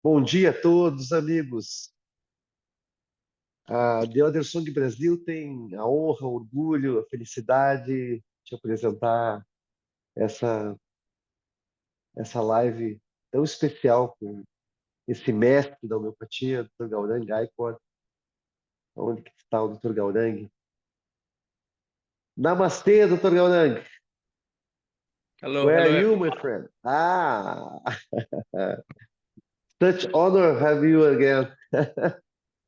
Bom dia a todos, amigos. A The Other Song Brasil tem a honra, o orgulho, a felicidade de apresentar essa, essa live tão especial com esse mestre da homeopatia, Dr. Gaurang Gaikwad. Onde que está o Dr. Gaurang? Namastê, Dr. Gaurang. Hello, Where are hello you, my everyone. friend? Such honor have you again.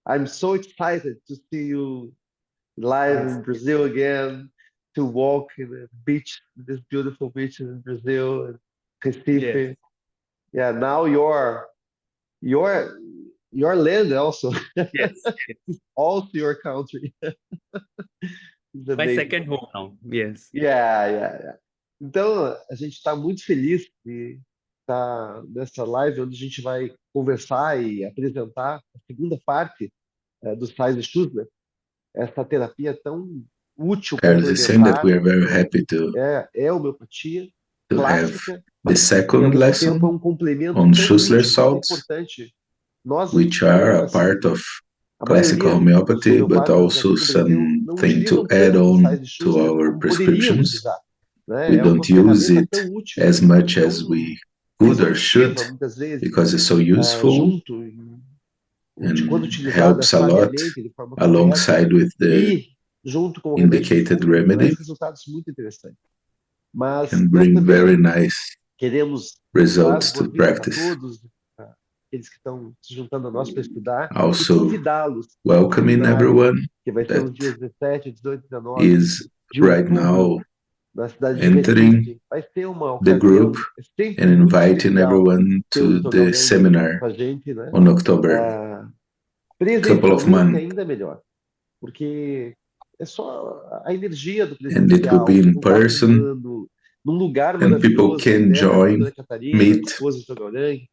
I'm so excited to see you live Yes, in Brazil again, to walk in the beach, this beautiful beaches in Brazil, and yes, Recife. Yeah, now your your land also, yes, yes. also your country. It's My amazing. second home now. Yes. Yeah, yeah, yeah. Então, a gente está muito feliz de estar nessa live onde a gente vai conversar e apresentar a segunda parte do Sais e Schussler, essa terapia tão útil, Fairly saying that we complementar, are very happy to é homeopatia have clássica the e ao second mesmo tempo é lesson um complemento on tão Schussler útil, tão salts, importante. Nós, which are a assim, part of a classical maioria dos homeopathy, but homeopatas also aqui no Brasil não something to utilizam add tanto o on Sais de to Schussler our como poderíamos prescriptions. usar, né? We É uma don't use ferramenta it tão útil, as much as tão we could or should preventiva, muitas vezes, because it's so useful junto, quando and utilizada helps a lot sabiamente, de forma correta, alongside with the e junto com o remédio de indicated fundo, traz remedy, resultados muito interessantes. Mas can nós bring very também nice queremos dar as results to boas-vindas a practice. todos, aqueles que estão se juntando a nós para estudar, e Also, convidá-los ao welcoming seminário everyone que vai ser that nos dias 17, 18 e 19 is de right outubro, now na cidade de entering Recife. Vai ser uma the group ocasião sempre and muito inviting especial everyone ter o to Dr. the Gaurang aqui seminar com a gente, né? on October, Ah, couple of presencialmente months, ainda melhor, porque é só a energia do and it will be presencial, in não está person, fumando, num lugar and people maravilhoso, a can terra da join, Dona Catarina, meet esposa do Dr. Gaurang,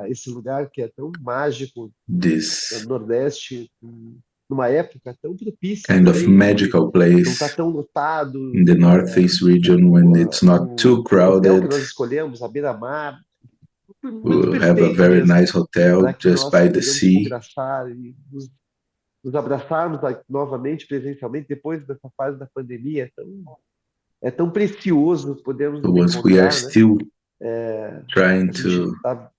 esse lugar que é tão mágico no this Nordeste, numa época tão propícia kind of também, magical não place está tão lotado. in the Northeast region when it's not too O hotel que crowded. nós escolhemos, à beira-mar, foi muito We'll have a perfeito very mesmo nice hotel para que just nós by the possamos sea. conversar e nos abraçarmos novamente presencialmente depois dessa fase da pandemia. É tão precioso podermos So nos once we are encontrar, né? still A trying gente to está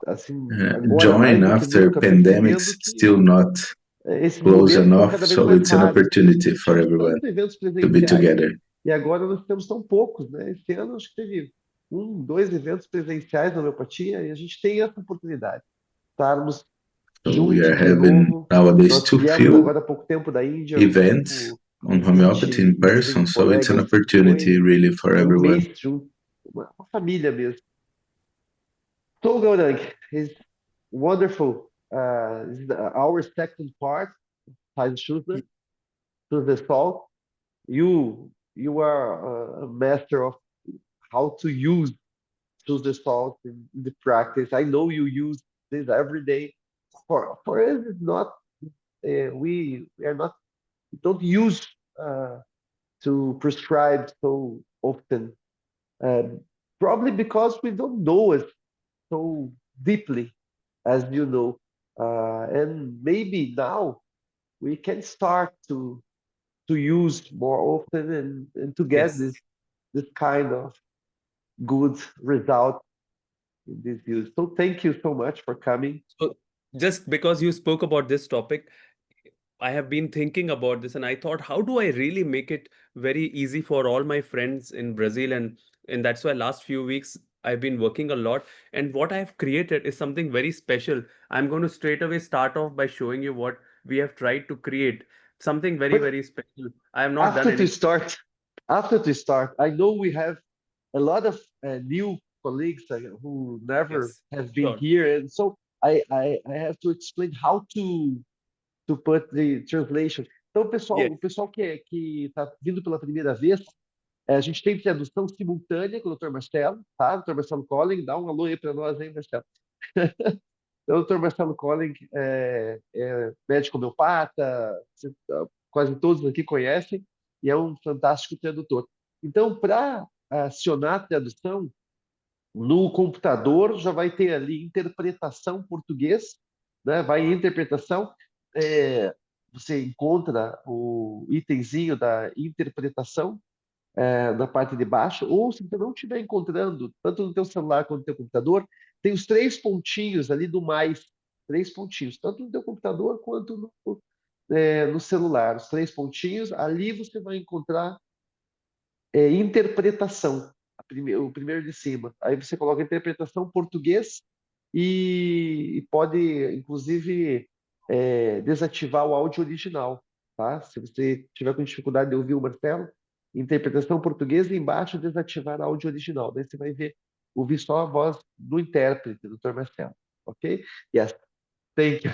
assim agora mais join do que after nunca pandemics, percebendo que still not esses close momentos são enough, cada vez so mais it's an raros, né? opportunity Nós for tínhamos everyone tantos eventos to be presenciais together. e agora nós temos tão poucos, né? Esse ano acho que teve dois eventos presenciais na homeopatia e a gente tem essa oportunidade de estarmos So we are juntos de having novo. nowadays Nós too viemos few agora há pouco tempo da Índia, um events grupo on de homeopathy in 25 person, so it's an colegas, a gente opportunity foi really for everyone. mês junto, uma família mesmo. So, Gaurang, is wonderful. This is our second part, Heise Schussler, to the salt. You are a master of how to use Schussler salt in the practice. I know you use this every day. For us, it's not. We are not. We don't use uh, to prescribe so often. Um, Probably because we don't know it so deeply as you know. And maybe now we can start to use more often and to get Yes. this kind of good result in this use. So thank you so much for coming. So just because you spoke about this topic, I have been thinking about this and I thought, how do I really make it very easy for all my friends in Brazil? And that's why last few weeks I've been working a lot. And what I've created is something very special. I'm going to straight away start off by showing you what we have tried to create. Something very, But very special. I have not done after to anything. start, after to start, I know we have a lot of new colleagues who never Yes, have been sure. here, and so I have to explain how to put the translation. Então, Yes. o pessoal que está vindo pela primeira vez, a gente tem tradução simultânea com o Dr. Marcelo, tá? Dr. Marcelo Colling, dá um alô aí para nós, hein, Marcelo? Então, o Dr. Marcelo Colling é médico homeopata, quase todos aqui conhecem, e é um fantástico tradutor. Então, para acionar a tradução, No computador já vai ter ali interpretação português, né? Vai em interpretação, você encontra o itemzinho da interpretação na parte de baixo, ou se você não estiver encontrando, tanto no teu celular quanto no teu computador, tem os três pontinhos ali do mais, três pontinhos, tanto no teu computador quanto no celular, os três pontinhos, ali você vai encontrar interpretação, o primeiro de cima. Aí você coloca interpretação português e pode, inclusive, desativar o áudio original, tá? Se você tiver com dificuldade de ouvir o Marcelo, interpretação portuguesa e embaixo desativar áudio original. Daí você vai ouvir só a voz do intérprete, do Dr. Marcelo, ok? Yes, thank you.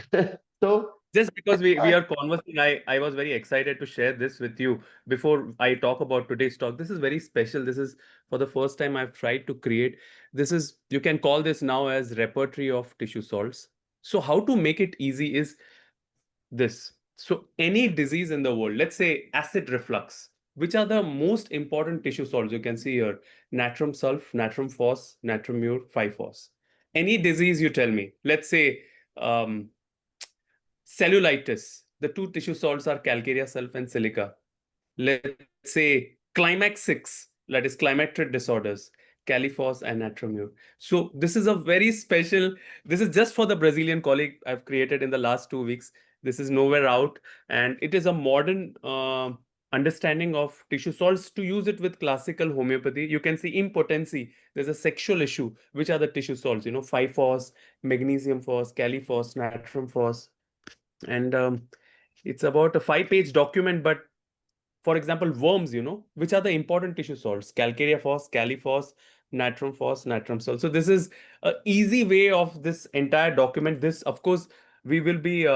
So, Just because we are conversing, I was very excited to share this with you before I talk about today's talk. This is very special. This is for the first time I've tried to create. This is, you can call this now as repertory of tissue salts. So how to make it easy is this. So any disease in the world, let's say acid reflux, which are the most important tissue salts you can see here: natrum sulf, natrum phos, natrum mur, 5-phos. Any disease you tell me, let's say um, cellulitis, the two tissue salts are calcarea sulf and silica. Let's say climax 6, that is climacteric disorders, califos and natromure. So this is a very special, this is just for the Brazilian colleague I've created in the last 2 weeks. This is nowhere out, and it is a modern understanding of tissue salts to use it with classical homeopathy. You can see impotency, there's a sexual issue, which are the tissue salts, 5-phos, magnesium phos, califos, natrum phos. And it's about a 5-page document, but for example, worms, which are the important tissue salts: calcarea phos, califos, natrum phos, natrum salt. So this is an easy way of this entire document. This, of course, we will be,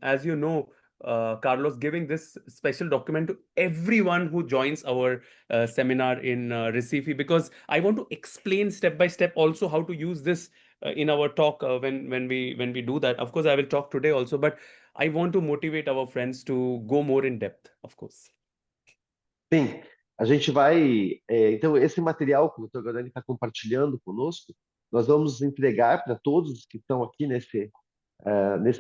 as you know, Carlos, giving this special document to everyone who joins our seminar in Recife, because I want to explain step by step also how to use this in our talk when we do that. Of course, I will talk today also, but I want to motivate our friends to go more in depth, of course. sim, a gente vai. Então, esse material que o Dr. Guarani está compartilhando conosco, nós vamos entregar para todos que estão aqui nesse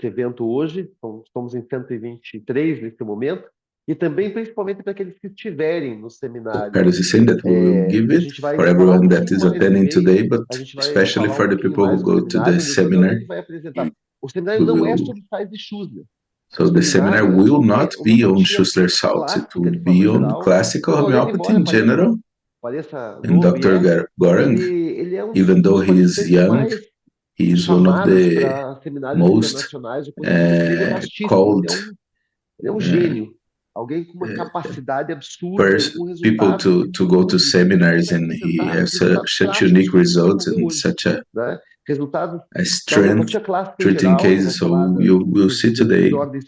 evento hoje. Estamos em 123 nesse momento, e também, principalmente, para aqueles que estiverem no So seminário. Carlos is saying that we will give A it gente vai for falar um everyone that pouquinho is mais do attending e-mail, today, but a gente vai especially falar um for the pouquinho people who mais do go to seminário, the onde o Dr. seminar. Guarani vai apresentar. O seminário We não é will. sobre Sais de Schussler. O So the seminar seminário é will sobre not be on homeopatia Schussler salts. It clássica will de be forma on geral. classical Dr. Guarani, homeopathy embora in general. pareça And novo, Dr. Gorang, ele é um even dos though he is participantes young, mais he is one of chamados the para seminários most internacionais de conhecimento, porque ele é vastíssimo, called ele é um uh, gênio, alguém com uma uh, capacidade absurda e com people resultados to go to absurdos. Ele seminars, consegue and he apresentar has resultados such práticos unique como a gente vai results fazer and hoje, such né? Resultados a da strength homeopatia clássica em treating geral. Ele vai cases. falar So you will see das today. desordens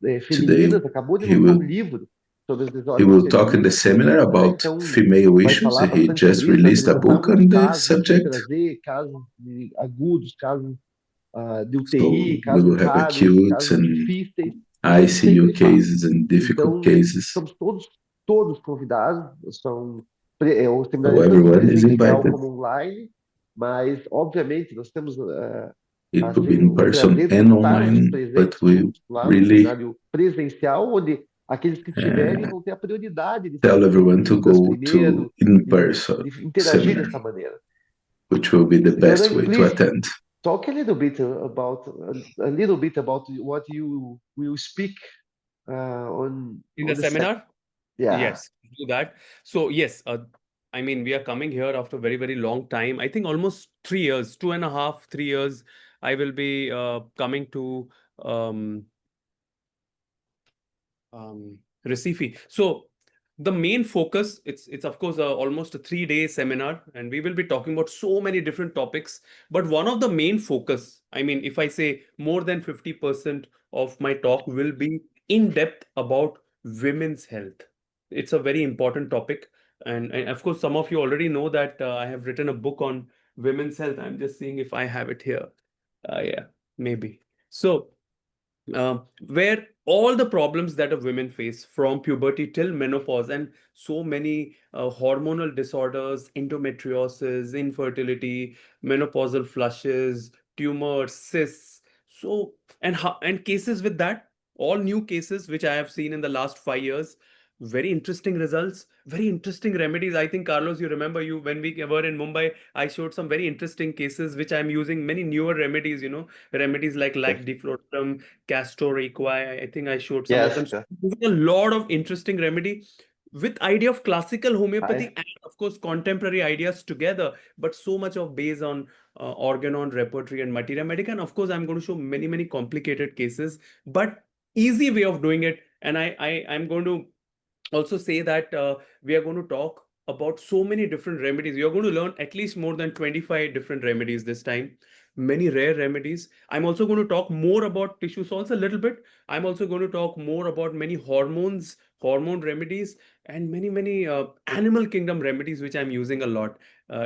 Today femininas, acabou de he lançar um will livro sobre as he desordens will talk in the femininas, seminar né? about Então, female vai issues. falar He bastante just sobre isso, vai released a apresentar book muitos on the casos aqui, subject. trazer casos agudos, casos de So UTI, we casos will have raros, acute casos and difíceis, que a gente ICU sempre faz. cases and difficult Então, cases. estamos todos convidados, os So seminários tanto everyone is presencial invited. como online, mas, obviamente, nós temos It could be assim, in o person prazer de and estarmos online, but presentes we juntos lá no really seminário presencial, onde aqueles que estiverem uh, vão ter a prioridade de tell fazer as everyone to perguntas go to primeiro, in-person de interagir seminar, dessa maneira. which will be the best Jordan, way to please attend. talk a little bit about what you will speak In on the the second. seminar? Yeah. Yes, do that. So yes, I mean, we are coming here after a very, very long time. I think almost 3 years, 2.5, 3 years. I will be coming to um, Recife. So the main focus, it's of course almost a 3-day seminar, and we will be talking about so many different topics. But one of the main focus, I mean, if I say more than 50% of my talk will be in depth about women's health. It's a very important topic, and of course, some of you already know that I have written a book on women's health. I'm just seeing if I have it here. Yeah, maybe. So where all the problems that a women face from puberty till menopause, and so many hormonal disorders, endometriosis, infertility, menopausal flushes, tumors, cysts. So, and cases with that, all new cases which I have seen in the last 5 years. Very interesting results, very interesting remedies. I think, Carlos, you remember, you when we were in Mumbai, I showed some very interesting cases which I'm using, many newer remedies, remedies like Yes. deflotrum, castor equi. I think I showed some of Yes. them. So a lot of interesting remedy with idea of classical I homeopathy and of course contemporary ideas together, but so much of based on organon, repertory, and materia medica. And of course, I'm going to show many complicated cases, but easy way of doing it. And I'm going to also say that we are going to talk about so many different remedies. You're going to learn at least more than 25 different remedies this time, many rare remedies. I'm also going to talk more about tissue salts a little bit. I'm also going to talk more about many hormones, hormone remedies, and many animal kingdom remedies, which I'm using a lot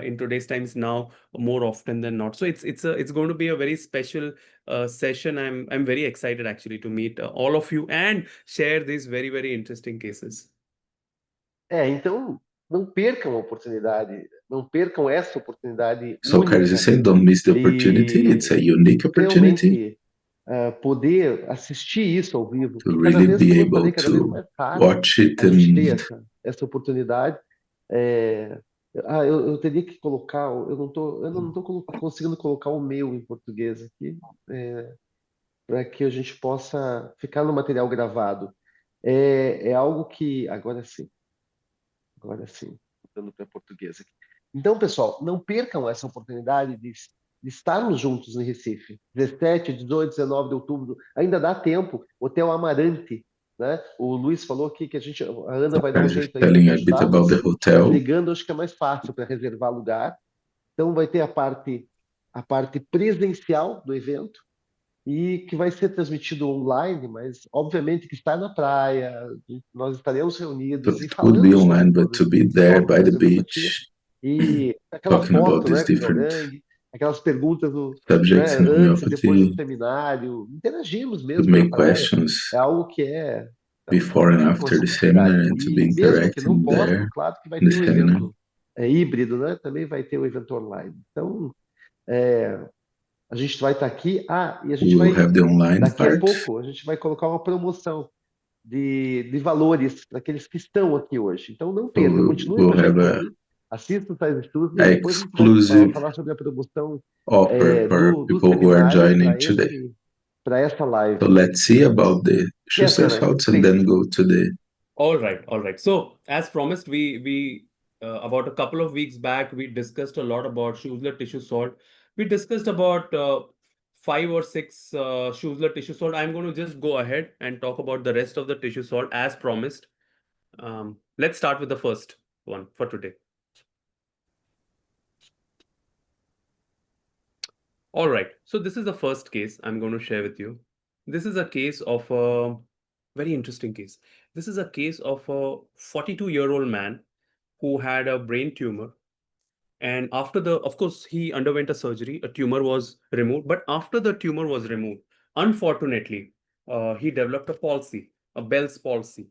in today's times now, more often than not. So it's going to be a very special session. I'm very excited actually to meet all of you and share these very interesting cases. então não percam a oportunidade, não percam essa oportunidade So, quer dizer, única say, don't miss the opportunity. It's a de unique opportunity realmente poder assistir isso ao vivo, to porque cada really vez, be como eu able falei, cada vez to mais raro watch it a gente ter and essa oportunidade. É, eu teria que colocar, eu não tô conseguindo colocar o meu em português aqui, para que a gente possa ficar no material gravado. É algo que, agora sim, mudando para português aqui. Então, pessoal, não percam essa oportunidade de estarmos juntos em Recife. 17, 18, 19 de outubro, ainda dá tempo. Hotel Amarante, né? O Luiz falou aqui que a Ana vai dar um just jeito aí de telling a bit ajudar about the você, mas hotel. ligando acho que é mais fácil para reservar lugar. Então vai ter a parte presencial do evento e que vai ser transmitido online, mas obviamente que está na praia, nós estaremos So reunidos e it would be falando online, but sobre to be esse there by tópico the de homeopatia beach, e aquela talking about foto, these né, com o different Orangue, aquelas perguntas né, subjects in antes e depois do homeopathy, seminário, interagimos could mesmo na make praia, questions é algo que é, então before and percam after essa the seminar oportunidade. and to be E mesmo que não interacting possam, there claro que vai in the ter o seminar. evento híbrido, né, também vai ter o evento online. Então, é, a gente vai estar aqui. E a gente We will vai, have the online daqui a part. pouco, a gente vai colocar uma promoção de valores para aqueles que estão aqui hoje. Então não So perca, continue com we'll a have gente a, aqui, assista o Sais Estudos e a depois a gente vai exclusive falar sobre a promoção offer for do people who are seminário joining today. para essa So live. let's see about the Yes, Schussler Orange, salts and please. then go to the All right, all right. So, as promised, we about a couple of weeks back, we discussed a lot about Schussler tissue salt. We discussed about 5 or 6 Schussler tissue salt. I'm going to just go ahead and talk about the rest of the tissue salt as promised. Let's start with the first one for today. All right. So this is the first case I'm going to share with you. This is a case of a very interesting case. This is a case of a 42-year-old man who had a brain tumor. And after of course, he underwent a surgery, a tumor was removed. But after the tumor was removed, unfortunately, he developed a palsy, a Bell's palsy.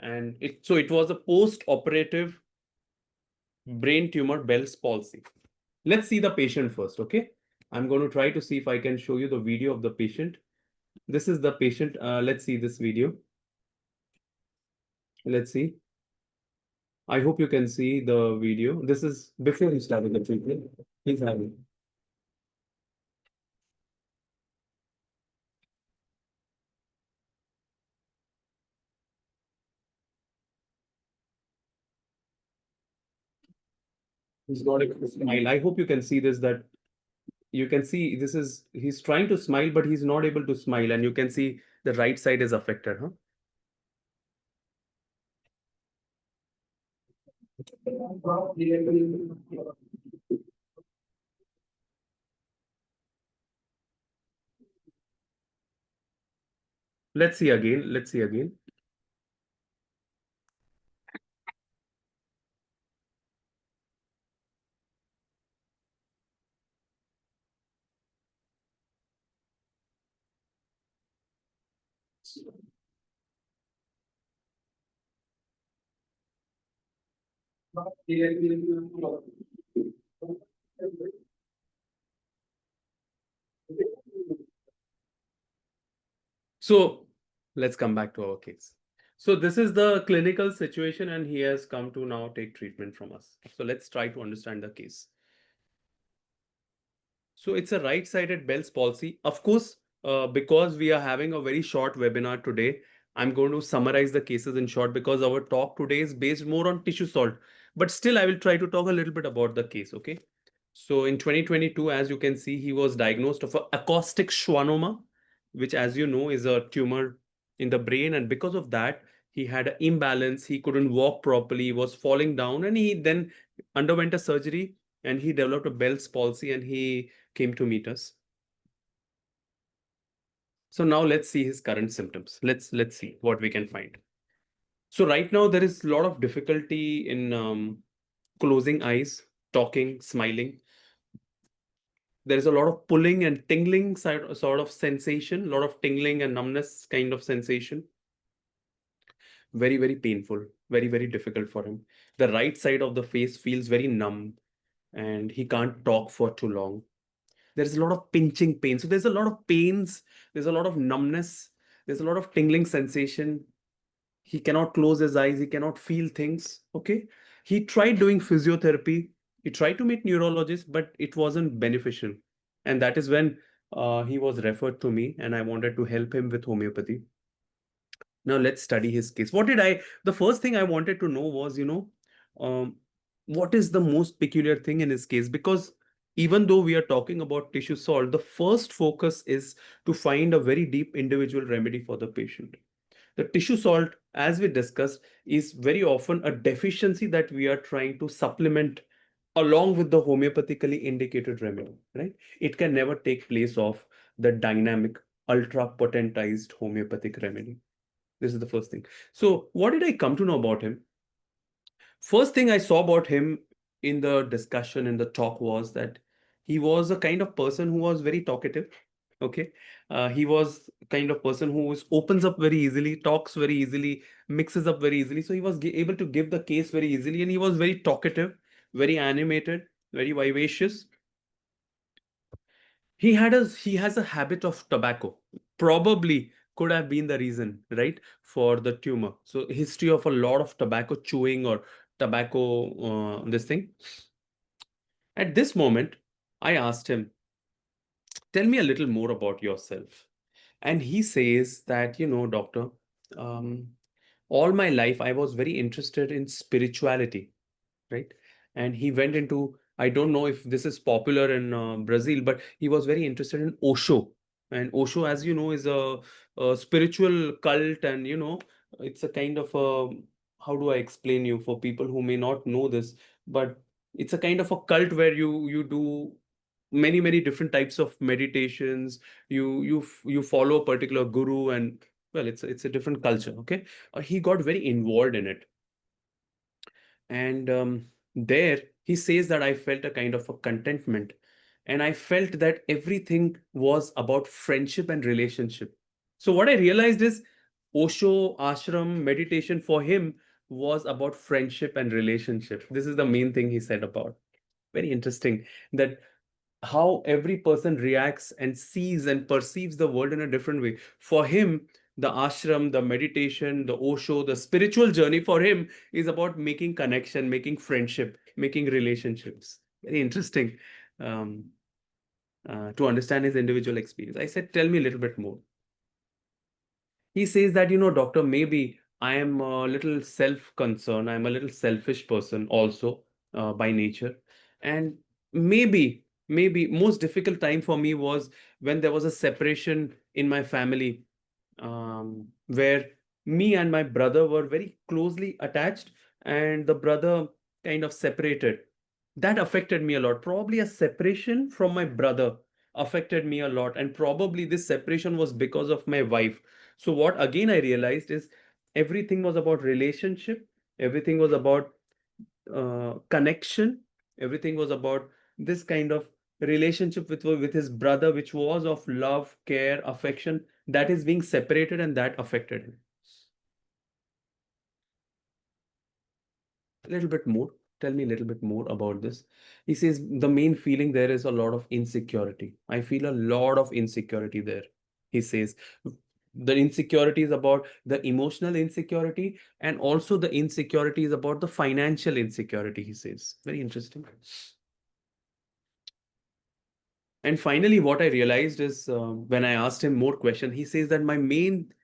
And so it was a post-operative brain tumor, Bell's palsy. Let's see the patient first, okay? I'm going to try to see if I can show you the video of the patient. This is the patient. Let's see this video. Let's see. I hope you can see the video. This is before he started the treatment. He's having. He's not able to smile. I hope you can see this, that you can see this is, he's trying to smile, but he's not able to smile. And you can see the right side is affected, huh? Let's see again. Let's see again. So let's come back to our case. So this is the clinical situation, and he has come to now take treatment from us. So let's try to understand the case. So it's a right-sided Bell's palsy. Of course, because we are having a very short webinar today, I'm going to summarize the cases in short because our talk today is based more on tissue salt. But still, I will try to talk a little bit about the case, okay? So in 2022, as you can see, he was diagnosed of a acoustic schwannoma, which, as you know, is a tumor in the brain. And because of that, he had an imbalance. He couldn't walk properly, he was falling down, and he then underwent a surgery and he developed a Bell's palsy and he came to meet us. So now let's see his current symptoms. Let's see what we can find. So right now there is a lot of difficulty in closing eyes, talking, smiling. There is a lot of pulling and tingling sort of sensation, a lot of tingling and numbness kind of sensation. Very, very painful, very, very difficult for him. The right side of the face feels very numb and he can't talk for too long. There's a lot of pinching pain. So there's a lot of pains, there's a lot of numbness, there's a lot of tingling sensation. He cannot close his eyes, he cannot feel things. Okay. He tried doing physiotherapy, he tried to meet neurologists, but it wasn't beneficial. And that is when he was referred to me and I wanted to help him with homeopathy. Now let's study his case. The first thing I wanted to know was, um, what is the most peculiar thing in his case? Because even though we are talking about tissue salt, the first focus is to find a very deep individual remedy for the patient. The tissue salt, as we discussed, is very often a deficiency that we are trying to supplement along with the homeopathically indicated remedy, right? It can never take place of the dynamic, ultra potentized homeopathic remedy. This is the first thing. So, what did I come to know about him? First thing I saw about him in the discussion, in the talk, was that he was a kind of person who was very talkative. Okay. He was kind of person who opens up very easily, talks very easily, mixes up very easily. So he was able to give the case very easily, and he was very talkative, very animated, very vivacious. He has a habit of tobacco. Probably could have been the reason, right, for the tumor. So history of a lot of tobacco chewing or tobacco this thing. At this moment, I asked him, tell me a little more about yourself. And he says that, doctor, um, all my life I was very interested in spirituality, right? And he went into, I don't know if this is popular in Brazil, but he was very interested in Osho. And Osho, as you know, is a spiritual cult, and it's a kind of a, how do I explain you for people who may not know this, but it's a kind of a cult where you do many different types of meditations. You follow a particular guru, and well, it's a different culture. Okay. He got very involved in it. And there he says that I felt a kind of a contentment, and I felt that everything was about friendship and relationship. So what I realized is Osho ashram meditation for him was about friendship and relationship. This is the main thing he said about. Very interesting that how every person reacts and sees and perceives the world in a different way. For him, the ashram, the meditation, the Osho, the spiritual journey for him is about making connection, making friendship, making relationships. Very interesting um, to understand his individual experience. I said, tell me a little bit more. He says that, doctor, maybe I am a little self-concerned. I'm a little selfish person also by nature. And maybe most difficult time for me was when there was a separation in my family, where me and my brother were very closely attached, and the brother kind of separated. That affected me a lot. Probably a separation from my brother affected me a lot. And probably this separation was because of my wife. So what again I realized is everything was about relationship, everything was about connection, everything was about this kind of relationship with his brother, which was of love, care, affection, that is being separated, and that affected him. A little bit more. Tell me a little bit more about this. He says the main feeling there is a lot of insecurity. I feel a lot of insecurity there. He says the insecurity is about the emotional insecurity, and also the insecurity is about the financial insecurity, he says. Very interesting. And finally, what I realized is when I asked him more questions, he says that my main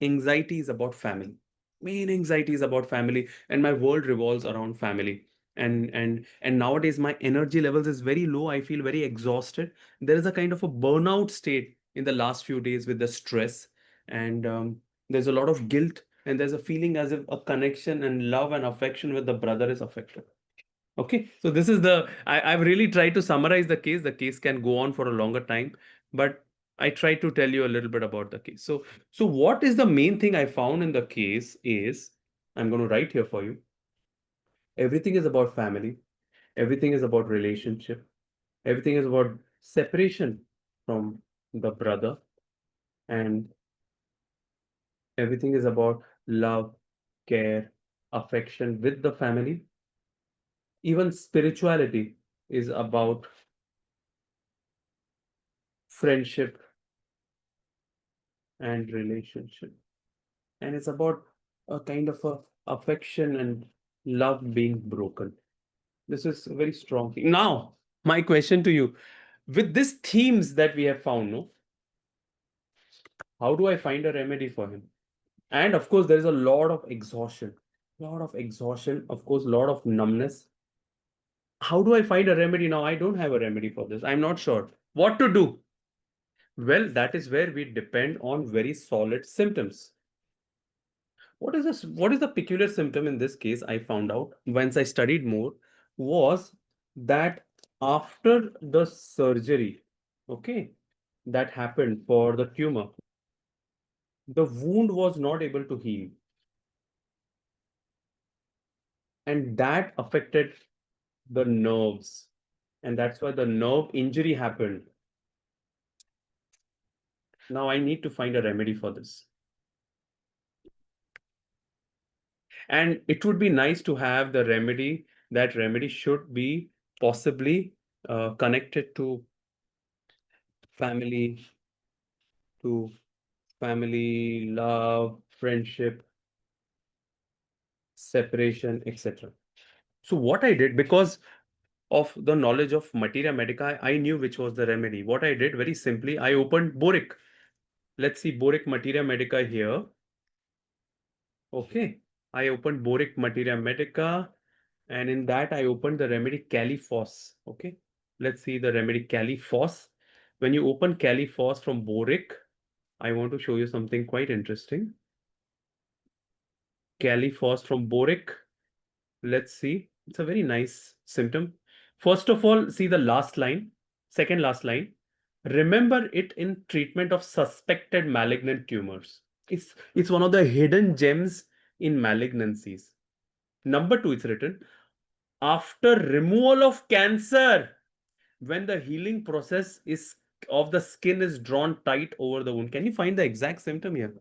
anxiety is about family. Main anxiety is about family, and my world revolves around family. And nowadays my energy levels is very low. I feel very exhausted. There is a kind of a burnout state in the last few days with the stress, and there's a lot of guilt, and there's a feeling as if a connection and love and affection with the brother is affected. Okay, so this is I've really tried to summarize the case. The case can go on for a longer time, but I tried to tell you a little bit about the case. So what is the main thing I found in the case is, I'm going to write here for you. Everything is about family. Everything is about relationship. Everything is about separation from the brother, and everything is about love, care, affection with the family. Even spirituality is about friendship and relationship, and it's about a kind of a affection and love being broken. This is a very strong thing. Now my question to you, with these themes that we have found, no, how do I find a remedy for him? And of course there is a lot of exhaustion, of course, a lot of numbness. How do I find a remedy? Now I don't have a remedy for this. I'm not sure what to do. Well, that is where we depend on very solid symptoms. What is this? What is the peculiar symptom in this case? I found out once I studied more was that after the surgery, okay, that happened for the tumor, the wound was not able to heal, and that affected the nerves, and that's why the nerve injury happened. Now I need to find a remedy for this. And it would be nice to have the remedy. That remedy should be possibly connected family, to family, love, friendship, separation, etc. So what I did, because of the knowledge of materia medica, I knew which was the remedy. What I did very simply, I opened boric. Let's see boric materia medica here. Okay, I opened boric materia medica, and in that I opened the remedy califos. Okay, let's see the remedy califos. When you open califos from boric, I want to show you something quite interesting. Califos from boric. Let's see. It's a very nice symptom. First of all, see the last line, second last line. Remember it in treatment of suspected malignant tumors. It's one of the hidden gems in malignancies. Number two, it's written after removal of cancer, when the healing process is of the skin is drawn tight over the wound. Can you find the exact symptom here?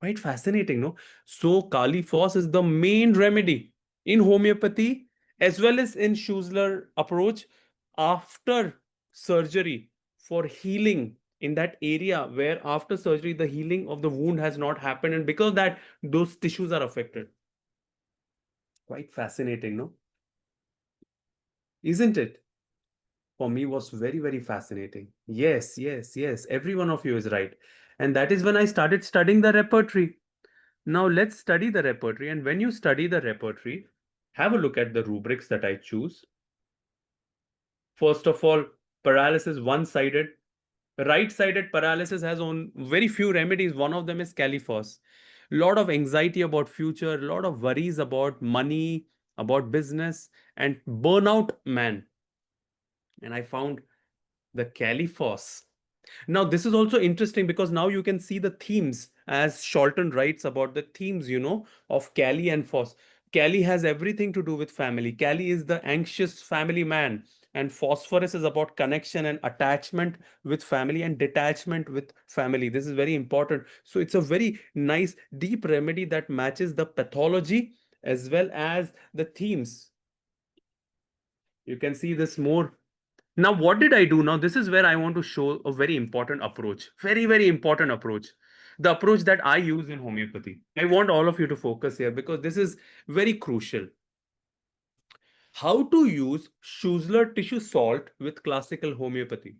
Quite fascinating, no? So Kali Phos is the main remedy in homeopathy as well as in Schussler approach after surgery for healing in that area where after surgery the healing of the wound has not happened, and because of that those tissues are affected. Quite fascinating, no? Isn't it? For me was very, very fascinating. Yes, yes, yes. Every one of you is right. And that is when I started studying the repertory. Now let's study the repertory. And when you study the repertory, have a look at the rubrics that I choose. First of all, paralysis one-sided. Right-sided paralysis has on very few remedies. One of them is califos. Lot of anxiety about future, lot of worries about money, about business, and burnout man. And I found the califos. Now, this is also interesting because now you can see the themes as Sholton writes about the themes, of Cali and Foss. Cali has everything to do with family. Cali is the anxious family man, and phosphorus is about connection and attachment with family and detachment with family. This is very important. So it's a very nice deep remedy that matches the pathology as well as the themes. You can see this more. Now, what did I do? Now, this is where I want to show a very important approach. Very, very important approach. The approach that I use in homeopathy. I want all of you to focus here because this is very crucial. How to use Schussler tissue salt with classical homeopathy.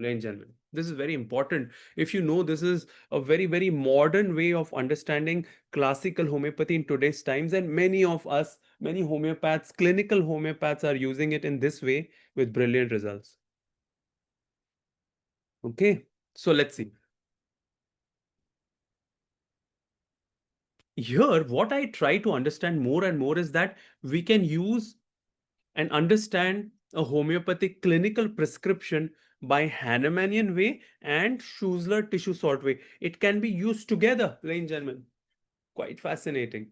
Plain general. This is very important. If you know, this is a very, very modern way of understanding classical homeopathy in today's times, and many of us, many homeopaths, clinical homeopaths are using it in this way with brilliant results. Okay, so let's see. Here, what I try to understand more and more is that we can use and understand a homeopathic clinical prescription by Hahnemannian way and Schussler tissue salt way. It can be used together, ladies and gentlemen. Quite fascinating.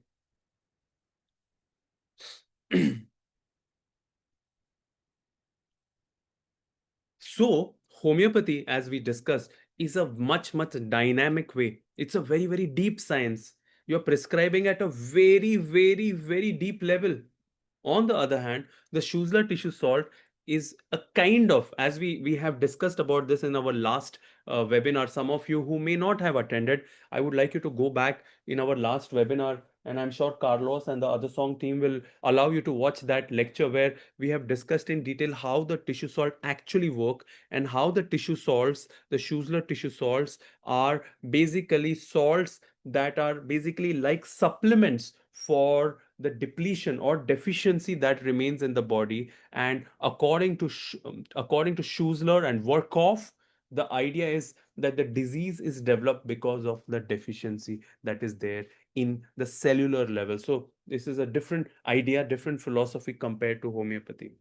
So, homeopathy, as we discussed, is a much, much dynamic way. It's a very, very deep science. You're prescribing at a very, very, very deep level. On the other hand, the Schussler tissue salt is a kind of, as we have discussed about this in our last webinar. Some of you who may not have attended, I would like you to go back in our last webinar, and I'm sure Carlos and the other song team will allow you to watch that lecture where we have discussed in detail how the tissue salt actually work and how the tissue salts, the Schussler tissue salts, are basically salts that are basically like supplements for the depletion or deficiency that remains in the body. And according to Schussler and Workhoff, the idea is that the disease is developed because of the deficiency that is there in the cellular level. So this is a different idea, different philosophy compared to homeopathy.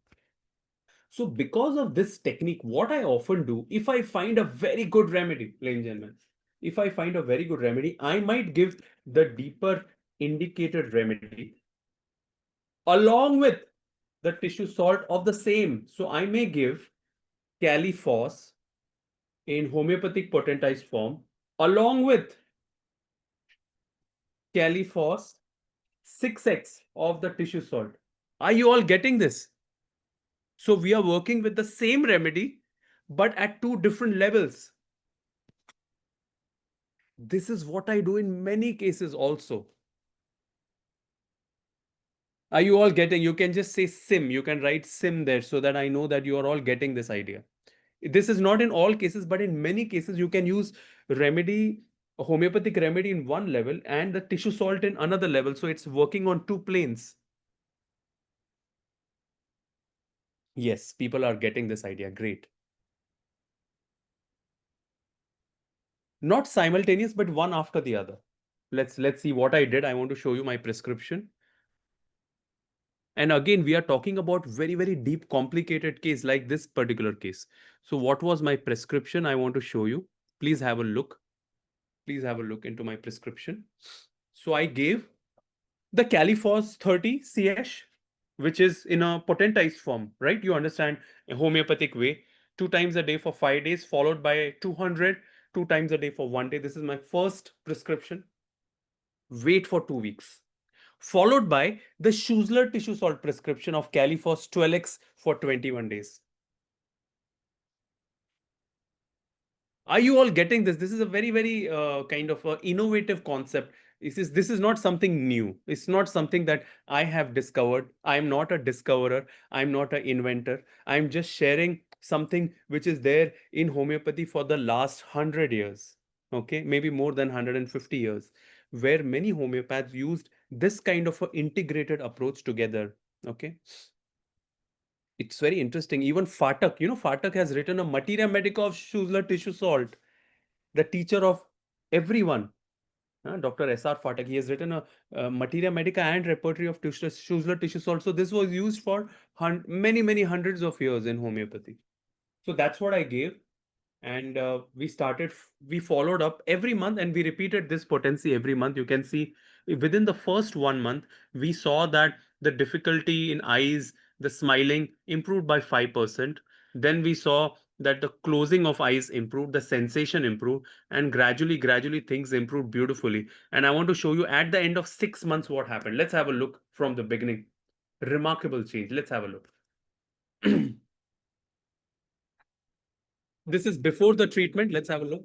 So because of this technique, what I often do, if I find a very good remedy, ladies and gentlemen, if I find a very good remedy, I might give the deeper indicated remedy along with the tissue salt of the same. So I may give Califos in homeopathic potentized form along with Califos 6x of the tissue salt. Are you all getting this? So we are working with the same remedy, but at two different levels. This is what I do in many cases also. Are you all getting? You can just say sim. You can write sim there so that I know that you are all getting this idea. This is not in all cases, but in many cases you can use remedy, a homeopathic remedy in one level and the tissue salt in another level. So it's working on two planes. Yes, people are getting this idea. Great. Not simultaneous, but one after the other. Let's see what I did. I want to show you my prescription. And again, we are talking about very, very deep, complicated case like this particular case. So what was my prescription? I want to show you. Please have a look. Please have a look into my prescription. So I gave the Califos 30 CH, which is in a potentized form, right? You understand a homeopathic way. 2 times a day for 5 days, followed by 200, 2 times a day for 1 day. This is my first prescription. Wait for 2 weeks. Followed by the Schussler tissue salt prescription of Califos 12x for 21 days. Are you all getting this? This is a very, very kind of innovative concept. This is not something new. It's not something that I have discovered. I'm not a discoverer. I'm not an inventor. I'm just sharing something which is there in homeopathy for the last 100 years. Okay, maybe more than 150 years, where many homeopaths used this kind of an integrated approach together. Okay, it's very interesting. Even Fatak, Fatak has written a Materia Medica of Schussler tissue salt, the teacher of everyone, Dr. S.R. Phatak. He has written a Materia Medica and repertory of Schussler tissue salt. So this was used for many, many hundreds of years in homeopathy. So that's what I gave. And we followed up every month and we repeated this potency every month. You can see within the first 1 month, we saw that the difficulty in eyes, the smiling improved by 5%. Then we saw that the closing of eyes improved, the sensation improved, and gradually things improved beautifully. And I want to show you at the end of 6 months what happened. Let's have a look from the beginning. Remarkable change. Let's have a look. This is before the treatment. Let's have a look.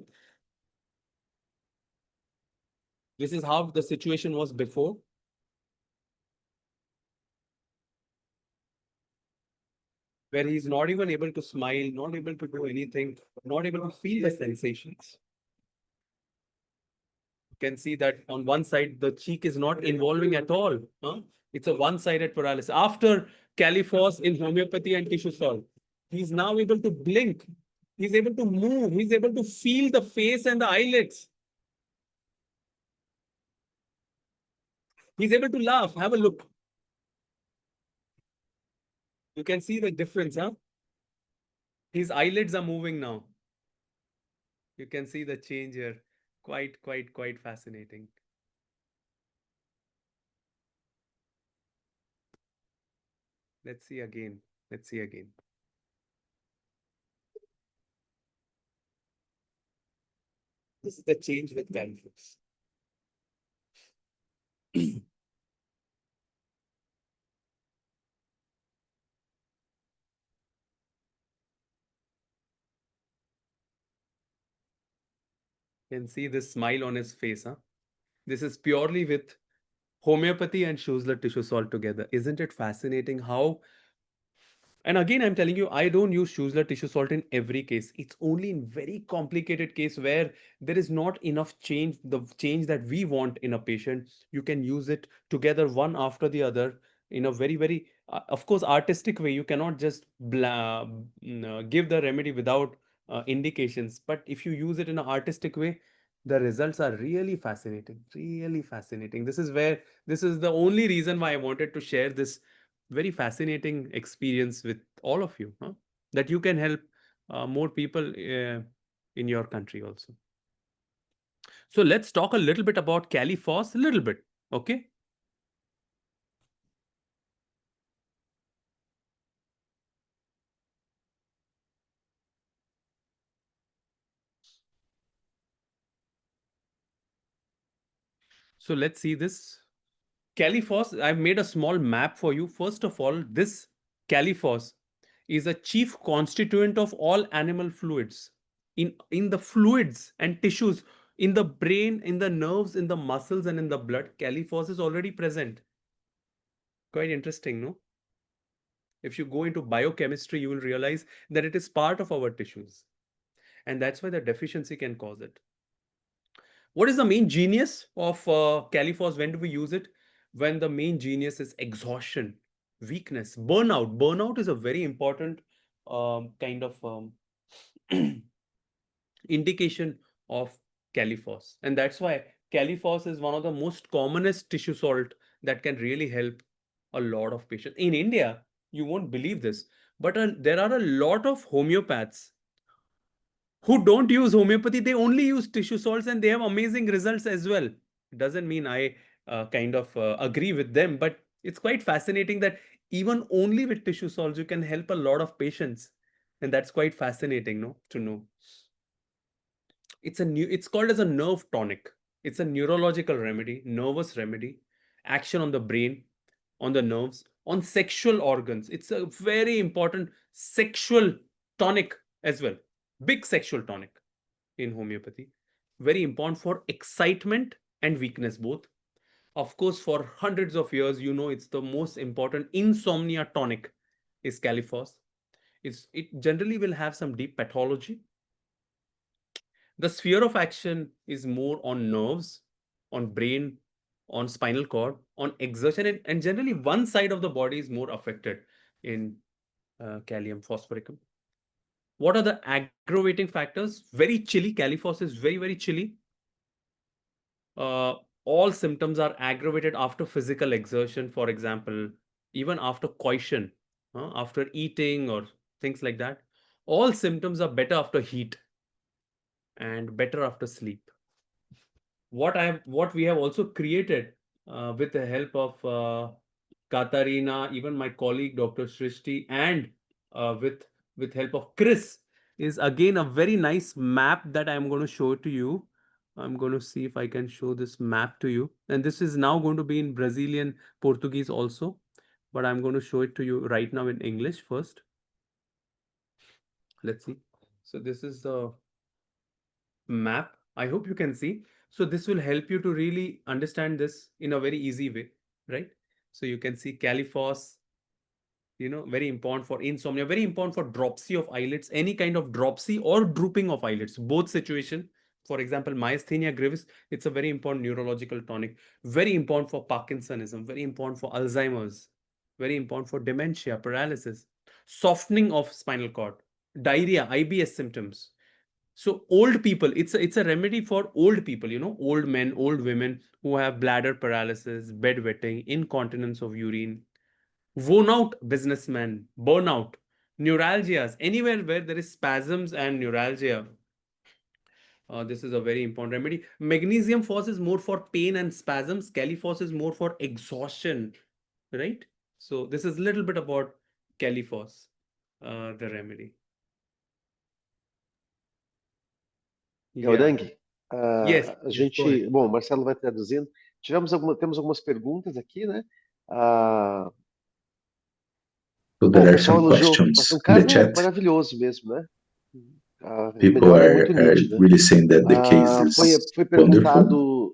This is how the situation was before. Where he's not even able to smile, not able to do anything, not able to feel the sensations. You can see that on one side, the cheek is not involving at all. Huh? It's a one-sided paralysis. After Califos in homeopathy and tissue salt, he's now able to blink. He's able to move. He's able to feel the face and the eyelids. He's able to laugh. Have a look. You can see the difference, huh? His eyelids are moving now. You can see the change here. Quite fascinating. Let's see again. Let's see again. This is the change with Califos. Can see this smile on his face, huh? This is purely with homeopathy and Schussler tissue salt together. Isn't it fascinating how? And again, I'm telling you, I don't use Schussler tissue salt in every case. It's only in very complicated case where there is not enough change, the change that we want in a patient. You can use it together one after the other in a very, of course, artistic way. You cannot just give the remedy without indications. But if you use it in an artistic way, the results are really fascinating, really fascinating. This is the only reason why I wanted to share this very fascinating experience with all of you, huh? That you can help more people in your country also. So let's talk a little bit about Califos, a little bit, okay? So let's see this. Califos, I've made a small map for you. First of all, this Califos is a chief constituent of all animal fluids. In the fluids and tissues, in the brain, in the nerves, in the muscles, and in the blood, Califos is already present. Quite interesting, no? If you go into biochemistry, you will realize that it is part of our tissues. And that's why the deficiency can cause it. What is the main genius of Califos? When do we use it? When the main genius is exhaustion, weakness, burnout. Burnout is a very important kind of indication of Califos. And that's why Califos is one of the most commonest tissue salt that can really help a lot of patients. In India, you won't believe this, but there are a lot of homeopaths who don't use homeopathy. They only use tissue salts and they have amazing results as well. It doesn't mean I kind of agree with them, but it's quite fascinating that even only with tissue salts, you can help a lot of patients. And that's quite fascinating, no, to know. It's called as a nerve tonic. It's a neurological remedy, nervous remedy, action on the brain, on the nerves, on sexual organs. It's a very important sexual tonic as well. Big sexual tonic in homeopathy. Very important for excitement and weakness both. Of course, for hundreds of years, you know, it's the most important insomnia tonic is Califos. It generally will have some deep pathology. The sphere of action is more on nerves, on brain, on spinal cord, on exertion, and generally one side of the body is more affected in calcium phosphoricum. What are the aggravating factors? Very chilly. Califos is very chilly. Uh, all symptoms are aggravated after physical exertion, for example, even after coition, after eating or things like that. All symptoms are better after heat and better after sleep. What we have also created with the help of Katarina, even my colleague Dr. Shrishti, and with help of Chris, is again a very nice map that I'm going to show to you. I'm going to see if I can show this map to you. And this is now going to be in Brazilian Portuguese also, but I'm going to show it to you right now in English first. Let's see. So this is the map. I hope you can see. So this will help you to really understand this in a very easy way, right? So you can see Califos, very important for insomnia, very important for dropsy of eyelids, any kind of dropsy or drooping of eyelids, both situation. For example, myasthenia gravis, it's a very important neurological tonic, very important for Parkinsonism, very important for Alzheimer's, very important for dementia, paralysis, softening of spinal cord, diarrhea, IBS symptoms. So old people, it's a remedy for old people, old men, old women who have bladder paralysis, bedwetting, incontinence of urine, worn out businessmen, burnout, neuralgias, anywhere where there is spasms and neuralgia. This is a very important remedy. Magnesium phos is more for pain and spasms. Califos is more for exhaustion, right? So this is a little bit about Califos, the remedy. Yeah. Orang, Yes, a yes, go ahead. gente, bom, o Marcelo vai traduzindo. Temos algumas perguntas aqui, né? So Bom, o there are pessoal some elogiou, mas questions um in the caso chat. maravilhoso mesmo, né? A People melhora are, muito are nítida. really saying that the case is Foi wonderful, perguntado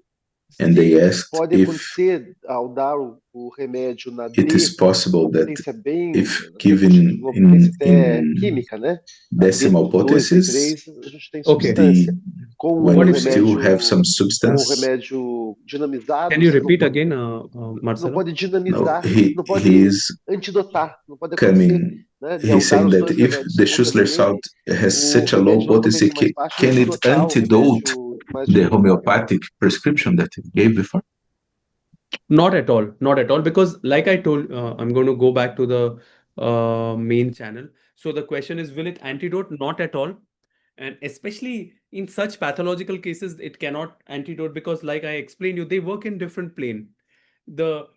and they se asked pode if acontecer ao dar o remédio na it is D, possible uma that potência bem, if given uma in potência até in química, né? A decimal D2, potencies, D3, a gente tem Okay. substância. Com when o you still have some remédio, com o substance. remédio dinamizado, Can you você não repeat pode, again, não Marcelo? pode No, dinamizar, não he pode is antidotar, não pode acontecer, coming. né? De ao He's dar saying os that dois if remédios the Schussler salt simultaneamente, has o such a low remédio numa potency, potência mais baixa can it antidotar o antidote remédio mais the dinamizado. homeopathic prescription that you gave before? Not at all, not at all. Because, like I told, I'm going to go back to the main channel. So the question is, will it antidote? Not at all. And especially in such pathological cases, it cannot antidote because, like I explained you, they work in different plane. The